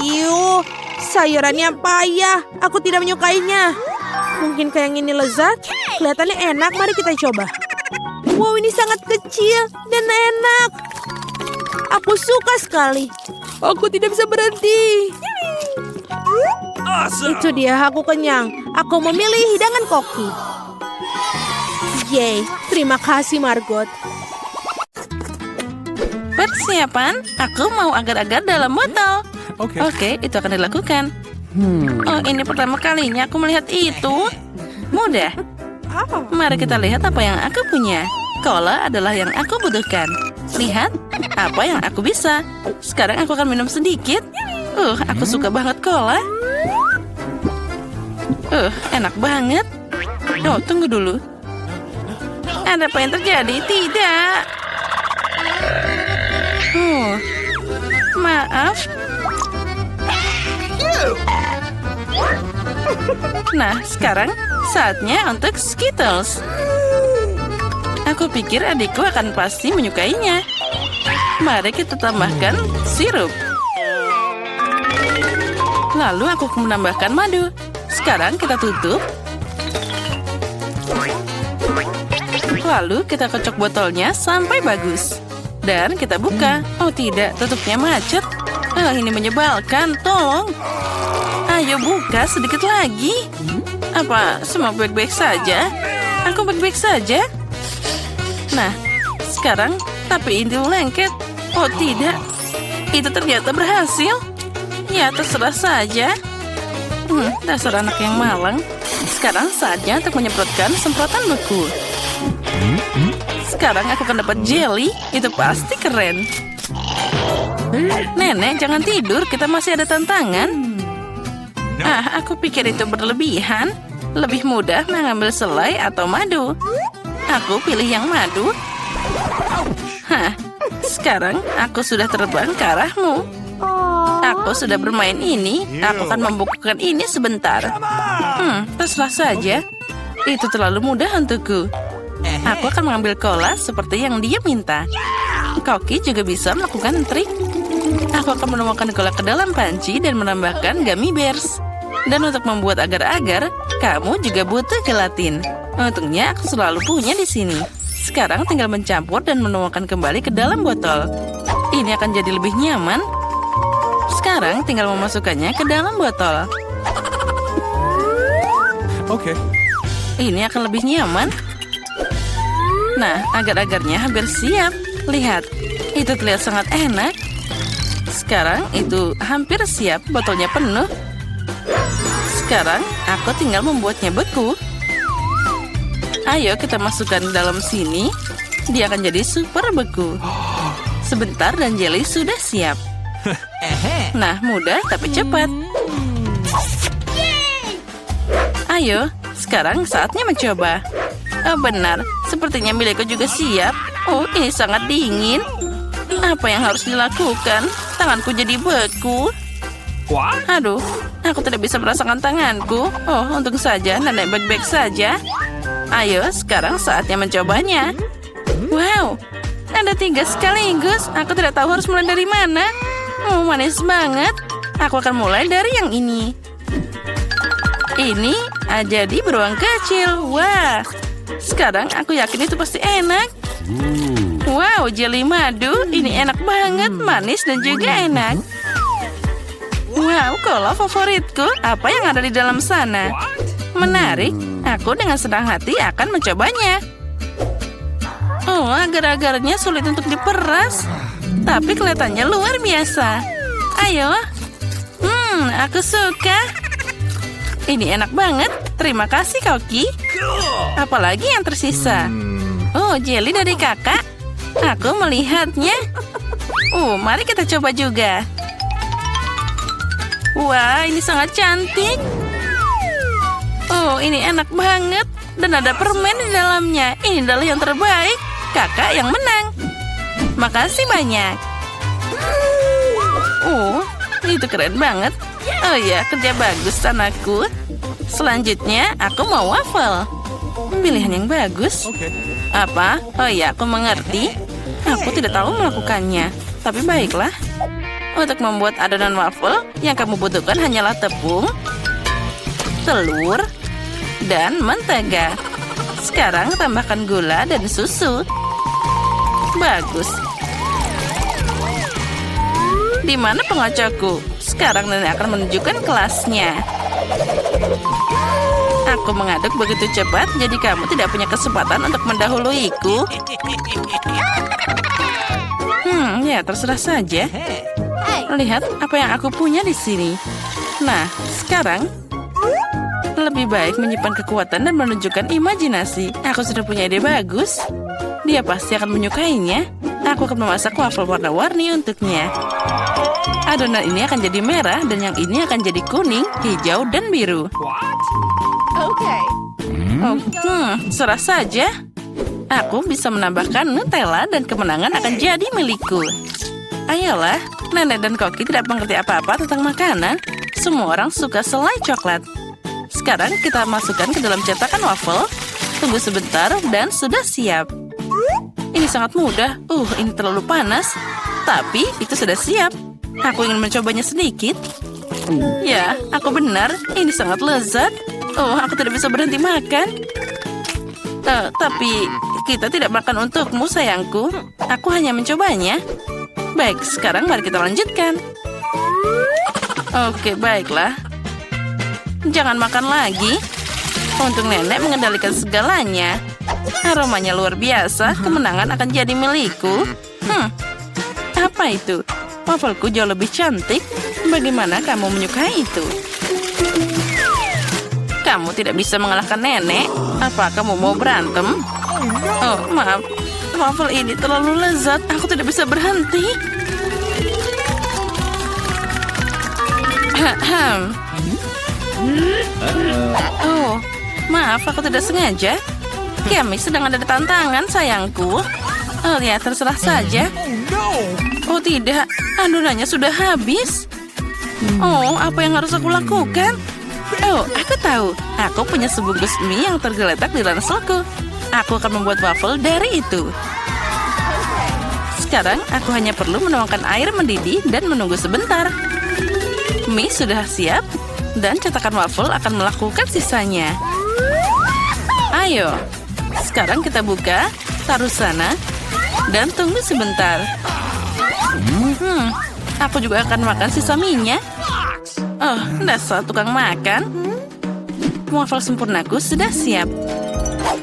Yuh, sayurannya payah. Aku tidak menyukainya. Mungkinkah yang ini lezat? Kelihatannya enak, mari kita coba. Wow, ini sangat kecil dan enak. Aku suka sekali. Aku tidak bisa berhenti. Awesome. Itu dia, aku kenyang. Aku memilih hidangan koki. Yeay, terima kasih Margot. Persiapan, aku mau agar-agar dalam botol. Okay. Oke, itu akan dilakukan. Oh, ini pertama kalinya aku melihat itu. Mudah. Mari kita lihat apa yang aku punya. Cola adalah yang aku butuhkan. Lihat, apa yang aku bisa. Sekarang aku akan minum sedikit. Aku suka banget cola. Enak banget. Oh, tunggu dulu. Ada apa yang terjadi? Tidak. Maaf. Nah, sekarang saatnya untuk Skittles. Aku pikir adikku akan pasti menyukainya. Mari kita tambahkan sirup. Lalu aku menambahkan madu. Sekarang kita tutup. Lalu kita kocok botolnya sampai bagus. Dan kita buka. Oh tidak, tutupnya macet. Ini menyebalkan, tolong. Ayo buka sedikit lagi. Apa semua baik-baik saja? Aku baik-baik saja. Nah, sekarang tapi itu lengket. Oh tidak, itu ternyata berhasil. Ya terserah saja. Dasar anak yang malang. Sekarang saatnya untuk menyemprotkan semprotan beku. Sekarang aku akan dapat jelly. Itu pasti keren. Nenek, jangan tidur. Kita masih ada tantangan. Aku pikir itu berlebihan. Lebih mudah mengambil selai atau madu. Aku pilih yang madu. Sekarang aku sudah terbang ke arahmu. Aku sudah bermain ini. Aku akan membukukan ini sebentar. Terserah saja. Itu terlalu mudah untukku. Aku akan mengambil cola seperti yang dia minta. Koki juga bisa melakukan trik. Aku akan menuangkan cola ke dalam panci dan menambahkan gummy bears. Dan untuk membuat agar-agar, kamu juga butuh gelatin. Untungnya aku selalu punya di sini. Sekarang tinggal mencampur dan menuangkan kembali ke dalam botol. Ini akan jadi lebih nyaman. Sekarang tinggal memasukkannya ke dalam botol. Okay. Ini akan lebih nyaman. Nah, agar-agarnya hampir siap. Lihat, itu terlihat sangat enak. Sekarang itu hampir siap, botolnya penuh. Sekarang aku tinggal membuatnya beku. Ayo kita masukkan ke dalam sini. Dia akan jadi super beku. Sebentar dan jelly sudah siap. Nah, mudah tapi cepat. Ayo, sekarang saatnya mencoba. Oh benar, sepertinya milikku juga siap. Oh, ini sangat dingin. Apa yang harus dilakukan? Tanganku jadi beku. What? Aduh, aku tidak bisa merasakan tanganku. Oh, untung saja nenek baik-baik saja. Ayo, sekarang saatnya mencobanya. Wow, ada 3 sekaligus. Aku tidak tahu harus mulai dari mana. Oh, manis banget. Aku akan mulai dari yang ini. Ini jadi beruang kecil. Wah, sekarang aku yakin itu pasti enak. Wow, jelly madu. Ini enak banget, manis dan juga enak. Wow, cola favoritku. Apa yang ada di dalam sana? Menarik. Aku dengan senang hati akan mencobanya. Oh, agar-agarnya sulit untuk diperas. Tapi kelihatannya luar biasa. Ayo. Aku suka. Ini enak banget. Terima kasih, Koki. Apalagi yang tersisa? Oh, jelly dari kakak. Aku melihatnya. Mari kita coba juga. Wah, ini sangat cantik. Oh, ini enak banget. Dan ada permen di dalamnya. Ini adalah yang terbaik. Kakak yang menang. Makasih banyak. Itu keren banget. Oh ya, kerja bagus anakku. Selanjutnya, aku mau waffle. Pilihan yang bagus. Okay. Apa? Oh iya, aku mengerti. Aku tidak tahu melakukannya. Tapi baiklah. Untuk membuat adonan waffle, yang kamu butuhkan hanyalah tepung, telur, dan mentega. Sekarang tambahkan gula dan susu. Bagus. Di mana pengacaku? Sekarang nenek akan menunjukkan kelasnya. Aku mengaduk begitu cepat, jadi kamu tidak punya kesempatan untuk mendahuluiku. Ya terserah saja. Lihat apa yang aku punya di sini. Nah, sekarang lebih baik menyimpan kekuatan dan menunjukkan imajinasi. Aku sudah punya ide bagus. Dia pasti akan menyukainya. Aku akan memasak waffle warna-warni untuknya. Adonan ini akan jadi merah dan yang ini akan jadi kuning, hijau, dan biru. Okay. Serah saja. Aku bisa menambahkan Nutella dan kemenangan akan jadi milikku. Ayolah, Nenek dan Koki tidak mengerti apa-apa tentang makanan. Semua orang suka selai coklat. Sekarang kita masukkan ke dalam cetakan waffle. Tunggu sebentar dan sudah siap. Ini sangat mudah. Ini terlalu panas. Tapi itu sudah siap. Aku ingin mencobanya sedikit. Ya, aku benar. Ini sangat lezat. Aku tidak bisa berhenti makan. Tapi kita tidak makan untukmu, sayangku. Aku hanya mencobanya. Baik, sekarang mari kita lanjutkan. Oke, baiklah. Jangan makan lagi. Untuk nenek mengendalikan segalanya. Aromanya luar biasa. Kemenangan akan jadi milikku. Apa itu? Waffleku jauh lebih cantik. Bagaimana kamu menyukai itu? Kamu tidak bisa mengalahkan nenek. Apa kamu mau berantem? Oh, maaf. Waffle ini terlalu lezat. Aku tidak bisa berhenti. Oh, maaf. Aku tidak sengaja. Kami sedang ada tantangan, sayangku. Ya, terserah saja. Oh, tidak. Adonannya sudah habis. Apa yang harus aku lakukan? Aku tahu. Aku punya sebungkus mie yang tergeletak di ranselku. Aku akan membuat waffle dari itu. Sekarang aku hanya perlu menuangkan air mendidih dan menunggu sebentar. Mie sudah siap dan cetakan waffle akan melakukan sisanya. Ayo, sekarang kita buka, taruh sana, dan tunggu sebentar. Aku juga akan makan sisa mie-nya. Dasar tukang makan. Waffle sempurnaku sudah siap.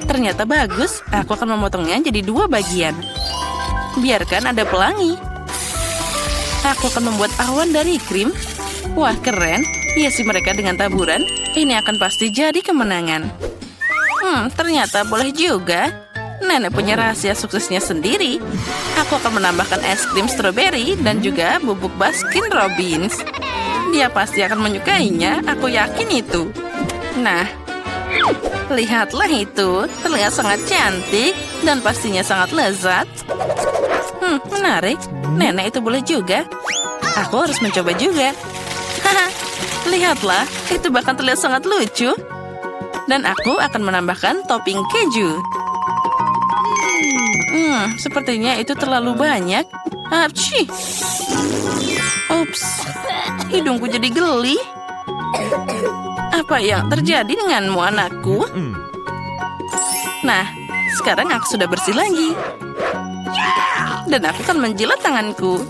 Ternyata bagus. Aku akan memotongnya jadi 2 bagian. Biarkan ada pelangi. Aku akan membuat awan dari krim. Wah, keren. Hiasi mereka dengan taburan. Ini akan pasti jadi kemenangan. Ternyata boleh juga. Nenek punya rahasia suksesnya sendiri. Aku akan menambahkan es krim stroberi dan juga bubuk Baskin Robbins. Dia pasti akan menyukainya. Aku yakin itu. Nah, lihatlah itu. Terlihat sangat cantik dan pastinya sangat lezat. Menarik. Nenek itu boleh juga. Aku harus mencoba juga. Lihatlah, itu bahkan terlihat sangat lucu. Dan aku akan menambahkan topping keju. Sepertinya itu terlalu banyak. Apci. Ups. Hidungku jadi geli. Apa yang terjadi denganmu, anakku? Nah, sekarang aku sudah bersih lagi. Dan aku akan menjilat tanganku.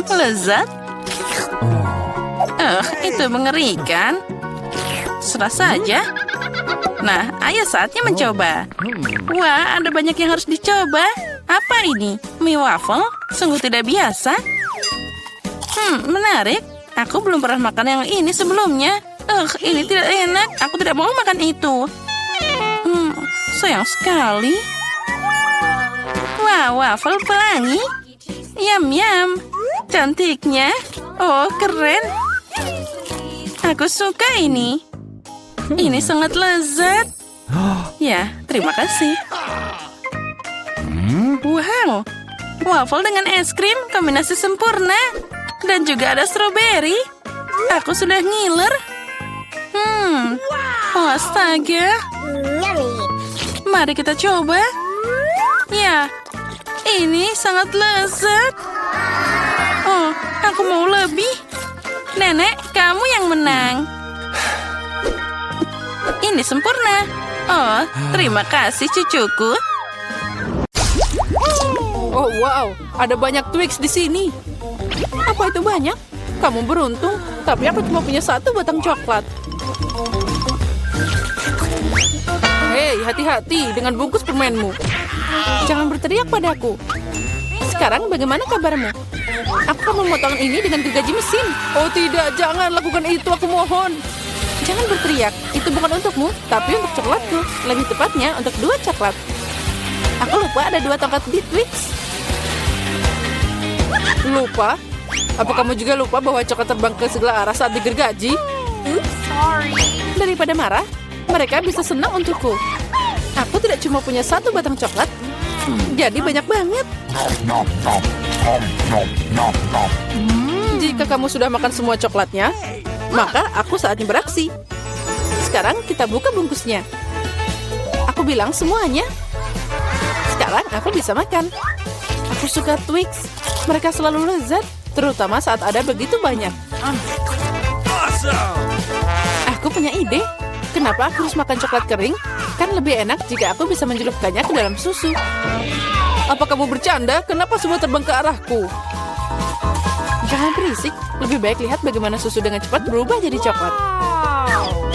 Lezat. Itu mengerikan. Serah saja. Nah, ayo saatnya mencoba. Wah, ada banyak yang harus dicoba. Apa ini? Mie waffle? Sungguh tidak biasa. Menarik. Aku belum pernah makan yang ini sebelumnya. Ini tidak enak. Aku tidak mau makan itu. Sayang sekali. Wah, waffle pelangi. Yum. Cantiknya. Oh, keren. Aku suka ini. Ini sangat lezat. Ya, terima kasih. Wow. Waffle dengan es krim, kombinasi sempurna. Dan juga ada stroberi. Aku sudah ngiler. Astaga. Yummy. Mari kita coba. Ya, ini sangat lezat. Oh, aku mau lebih. Nenek, kamu yang menang. Ini sempurna. Oh, terima kasih cucuku. Oh wow, ada banyak Twix di sini. Apa itu banyak? Kamu beruntung, tapi aku cuma punya satu batang coklat. Hei, hati-hati dengan bungkus permenmu. Jangan berteriak padaku. Sekarang bagaimana kabarmu? Aku akan memotong ini dengan gergaji mesin. Oh tidak, jangan lakukan itu, aku mohon. Jangan berteriak, itu bukan untukmu, tapi untuk coklatku. Lebih tepatnya, untuk 2 coklat. Aku lupa ada 2 tongkat di Twix. Lupa? Apa kamu juga lupa bahwa coklat terbang ke segala arah saat digergaji? Sorry. Daripada marah, mereka bisa senang untukku. Aku tidak cuma punya 1 batang coklat, jadi banyak banget. Jika kamu sudah makan semua coklatnya, maka aku saatnya beraksi. Sekarang kita buka bungkusnya. Aku bilang semuanya. Sekarang aku bisa makan. Aku suka Twix. Mereka selalu lezat, terutama saat ada begitu banyak. Awesome! Aku punya ide. Kenapa aku harus makan coklat kering? Kan lebih enak jika aku bisa mencelupkannya ke dalam susu. Apa kamu bercanda? Kenapa semua terbang ke arahku? Jangan berisik. Lebih baik lihat bagaimana susu dengan cepat berubah jadi coklat.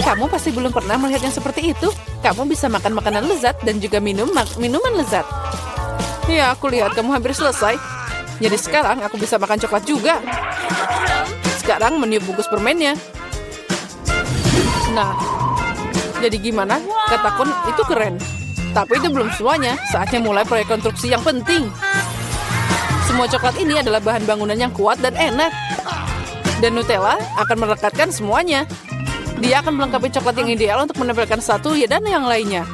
Kamu pasti belum pernah melihat yang seperti itu. Kamu bisa makan makanan lezat dan juga minuman lezat. Ya, aku lihat kamu hampir selesai. Jadi sekarang aku bisa makan coklat juga. Sekarang meniup bungkus permennya. Nah, jadi gimana? Katakan itu keren. Tapi itu belum semuanya. Saatnya mulai proyek konstruksi yang penting. Semua coklat ini adalah bahan bangunan yang kuat dan enak. Dan Nutella akan merekatkan semuanya. Dia akan melengkapi coklat yang ideal untuk menempelkan satu dan yang lainnya.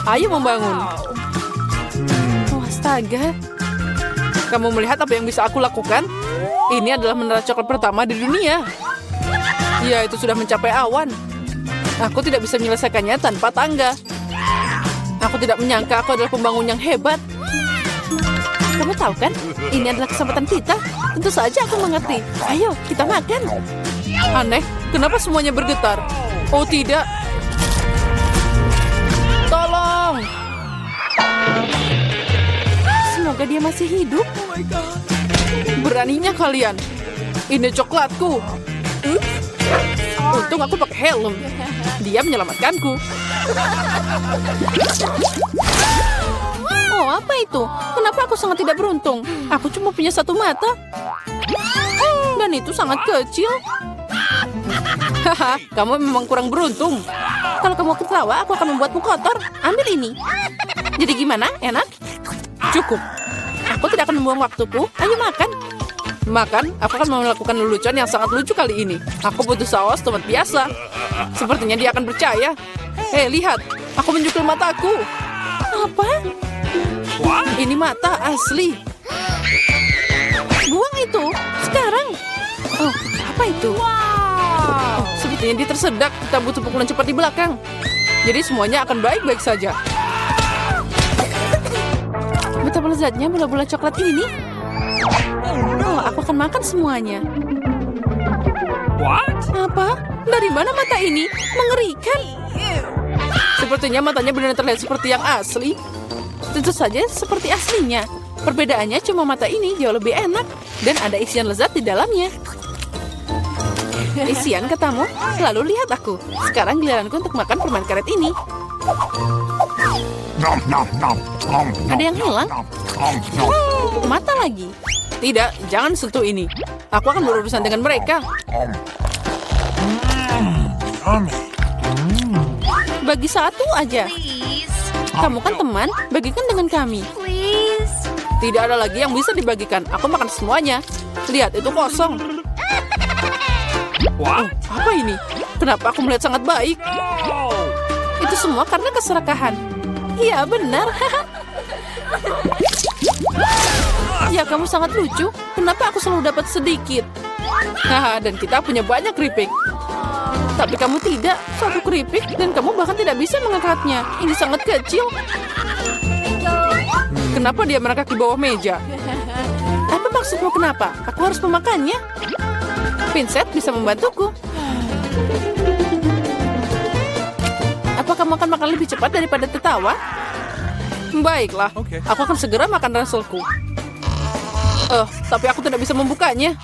Ayo membangun. Oh, astaga. Kamu melihat apa yang bisa aku lakukan? Ini adalah menara coklat pertama di dunia. Ya, itu sudah mencapai awan. Aku tidak bisa menyelesaikannya tanpa tangga. Aku tidak menyangka aku adalah pembangun yang hebat. Kamu tahu kan? Ini adalah kesempatan kita. Tentu saja aku mengerti. Ayo, kita makan. Aneh, kenapa semuanya bergetar? Oh tidak. Tolong. Semoga dia masih hidup. Beraninya kalian. Ini coklatku. Untung aku pakai helm. Dia menyelamatkanku. Oh, apa itu? Kenapa aku sangat tidak beruntung? Aku cuma punya 1 mata. Dan itu sangat kecil. Haha, kamu memang kurang beruntung. Kalau kamu ketawa, aku akan membuatmu kotor. Ambil ini. Jadi gimana? Enak? Cukup. Aku tidak akan membuang waktuku. Ayo makan. Makan, aku akan melakukan lelucon yang sangat lucu kali ini. Aku butuh saus tomat biasa. Sepertinya dia akan percaya. Hei, lihat. Aku menjukul mataku. Apa? Ini mata asli. Buang itu. Sekarang. Oh, apa itu? Oh, sepertinya dia tersedak. Kita butuh pukulan cepat di belakang. Jadi semuanya akan baik-baik saja. Betapa lezatnya bola-bola coklat ini. Oh, aku akan makan semuanya. What? Apa? Dari mana mata ini? Mengerikan. Sepertinya matanya benar terlihat seperti yang asli. Tentu saja seperti aslinya. Perbedaannya cuma mata ini jauh lebih enak. Dan ada isian lezat di dalamnya. Isian katamu? Lalu lihat aku. Sekarang giliranku untuk makan permen karet ini. Ada yang hilang? Mata lagi. Tidak, jangan sentuh ini. Aku akan berurusan dengan mereka. Bagi 1 aja. Please. Kamu kan teman, bagikan dengan kami. Please. Tidak ada lagi yang bisa dibagikan. Aku makan semuanya. Lihat, itu kosong. What? Apa ini? Kenapa aku melihat sangat baik? Itu semua karena keserakahan. Iya, benar. Ya, kamu sangat lucu. Kenapa aku selalu dapat sedikit? Haha, dan kita punya banyak keripik. Tapi kamu tidak. 1 keripik dan kamu bahkan tidak bisa mengangkatnya. Ini sangat kecil. Kenapa dia merangkak di bawah meja? Apa maksudmu kenapa? Aku harus memakannya. Pinset bisa membantuku. Apa kamu akan makan lebih cepat daripada tertawa? Baiklah, Oke. aku akan segera makan raselku. Tapi aku tidak bisa membukanya.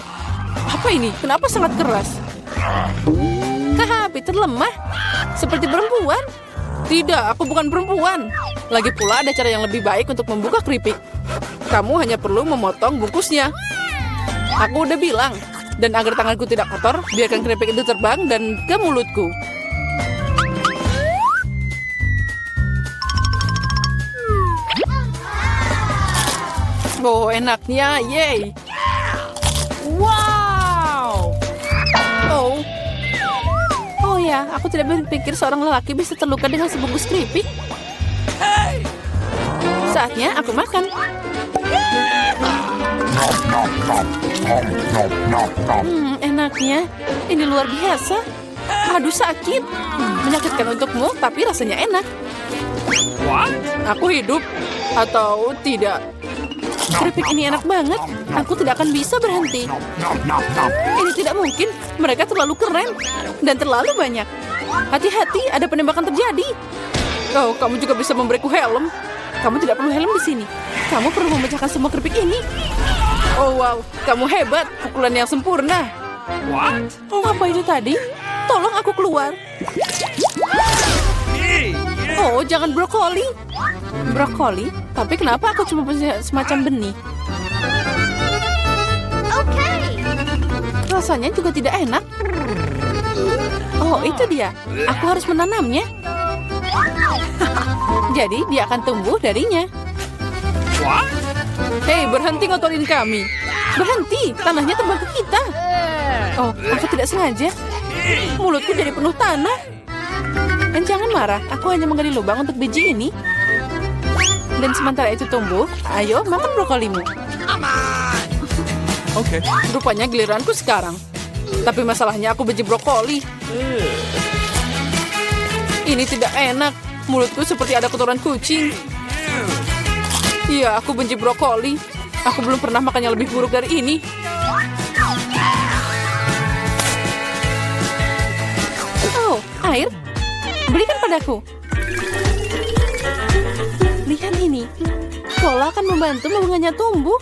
Apa ini? Kenapa sangat keras? Haha, Peter lemah. Seperti perempuan. Tidak, aku bukan perempuan. Lagi pula ada cara yang lebih baik untuk membuka keripik. Kamu hanya perlu memotong bungkusnya. Aku udah bilang. Dan agar tanganku tidak kotor, biarkan keripik itu terbang dan ke mulutku. Oh, enaknya, yay! Wow! Oh ya, aku tidak berpikir seorang lelaki bisa terluka dengan sebungkus keripik. Saatnya aku makan. Enaknya. Ini luar biasa. Aduh, sakit. Menyakitkan untukmu, tapi rasanya enak. What? Aku hidup atau tidak? Keripik ini enak banget. Aku tidak akan bisa berhenti. Ini tidak mungkin. Mereka terlalu keren dan terlalu banyak. Hati-hati, ada penembakan terjadi. Oh, kamu juga bisa memberiku helm. Kamu tidak perlu helm di sini. Kamu perlu memecahkan semua keripik ini. Oh wow, kamu hebat. Pukulan yang sempurna. What? Oh, apa itu tadi? Tolong aku keluar. Oh, jangan brokoli. Brokoli? Tapi kenapa aku cuma punya semacam benih? Okay. Rasanya juga tidak enak. Oh, itu dia. Aku harus menanamnya. Jadi dia akan tumbuh darinya. What? Hei, berhenti ngotorin kami. Berhenti, tanahnya terbang ke kita. Oh, aku tidak sengaja. Mulutku jadi penuh tanah. Dan jangan marah, aku hanya menggali lubang untuk biji ini. Dan sementara itu tumbuh, ayo makan brokolimu. Okay. Rupanya giliranku sekarang. Tapi masalahnya aku benci brokoli. Ini tidak enak. Mulutku seperti ada kotoran kucing. Iya, aku benci brokoli. Aku belum pernah makan yang lebih buruk dari ini. Oh, air. Berikan padaku. Lihat ini. Pola akan membantu bunganya tumbuh.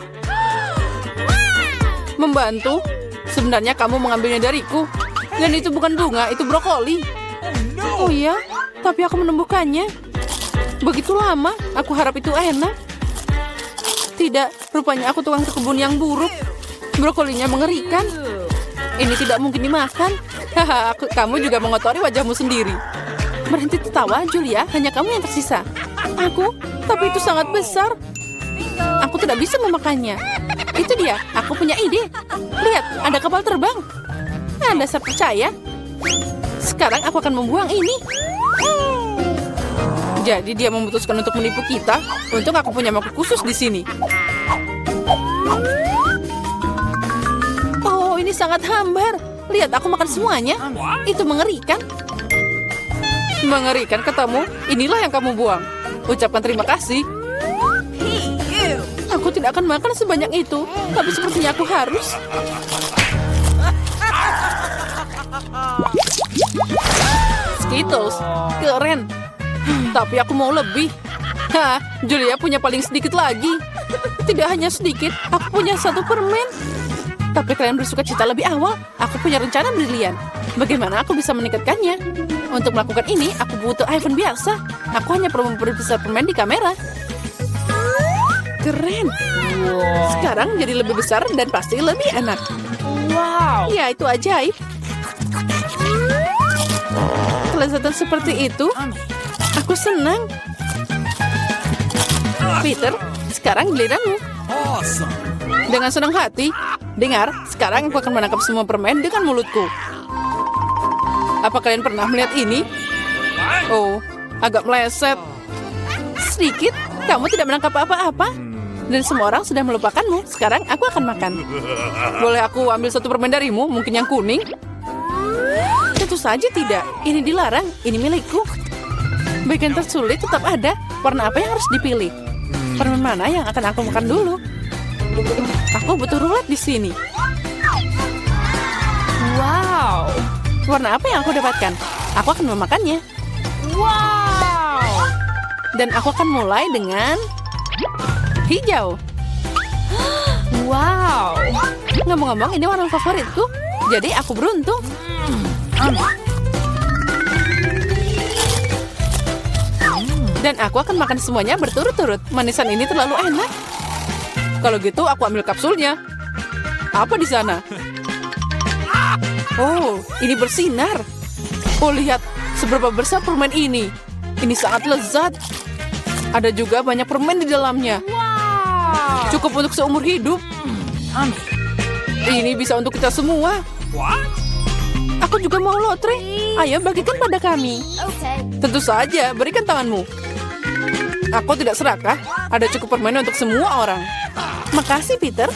Membantu? Sebenarnya kamu mengambilnya dariku. Dan itu bukan bunga, itu brokoli. Oh iya, tapi aku menumbuhkannya. Begitu lama, aku harap itu enak. Tidak, rupanya aku tukang kebun yang buruk. Brokolinya mengerikan. Ini tidak mungkin dimakan. Haha, kamu juga mengotori wajahmu sendiri. Berhenti tertawa, Julia. Hanya kamu yang tersisa. Aku? Tapi itu sangat besar. Aku tidak bisa memakannya. Itu dia, aku punya ide. Lihat, ada kapal terbang. Anda saya percaya. Sekarang aku akan membuang ini. Jadi dia memutuskan untuk menipu kita. Untung aku punya mangkuk khusus di sini. Oh, ini sangat hambar. Lihat, aku makan semuanya. Itu mengerikan. Mengerikan katamu? Inilah yang kamu buang. Ucapkan terima kasih. Aku tidak akan makan sebanyak itu. Tapi sepertinya aku harus. Skittles. Keren. Tapi aku mau lebih. Hah, Julia punya paling sedikit lagi. Tidak hanya sedikit, aku punya satu permen. Tapi kalian bersuka cita lebih awal. Aku punya rencana brilian. Bagaimana aku bisa meningkatkannya? Untuk melakukan ini, aku butuh iPhone biasa. Aku hanya perlu memperbesar permen di kamera. Keren. Sekarang jadi lebih besar dan pasti lebih enak. Wow. Ya, itu ajaib. Kelezatan seperti itu, aku senang. Peter, sekarang giliranmu. Awesome. Dengan senang hati. Dengar, sekarang aku akan menangkap semua permen dengan mulutku. Apa kalian pernah melihat ini? Oh, agak meleset. Sedikit, kamu tidak menangkap apa-apa. Dan semua orang sudah melupakanmu. Sekarang aku akan makan. Boleh aku ambil satu permen darimu? Mungkin yang kuning? Tentu saja tidak. Ini dilarang. Ini milikku. Bagian tersulit tetap ada. Warna apa yang harus dipilih? Permen mana yang akan aku makan dulu? Aku butuh rulet di sini. Wow. Warna apa yang aku dapatkan? Aku akan memakannya. Wow. Dan aku akan mulai dengan hijau. Wow. Ngomong-ngomong, ini warna favoritku. Jadi aku beruntung. Dan aku akan makan semuanya berturut-turut. Manisan ini terlalu enak. Kalau gitu, aku ambil kapsulnya. Apa di sana? Oh, ini bersinar. Oh, lihat seberapa besar permen ini. Ini sangat lezat. Ada juga banyak permen di dalamnya. Wow. Cukup untuk seumur hidup. Ini bisa untuk kita semua. What? Aku juga mau lotre. Ayo bagikan pada kami. Okay. Tentu saja, berikan tanganmu. Aku tidak serakah. Ada cukup permen untuk semua orang. Makasih, Peter.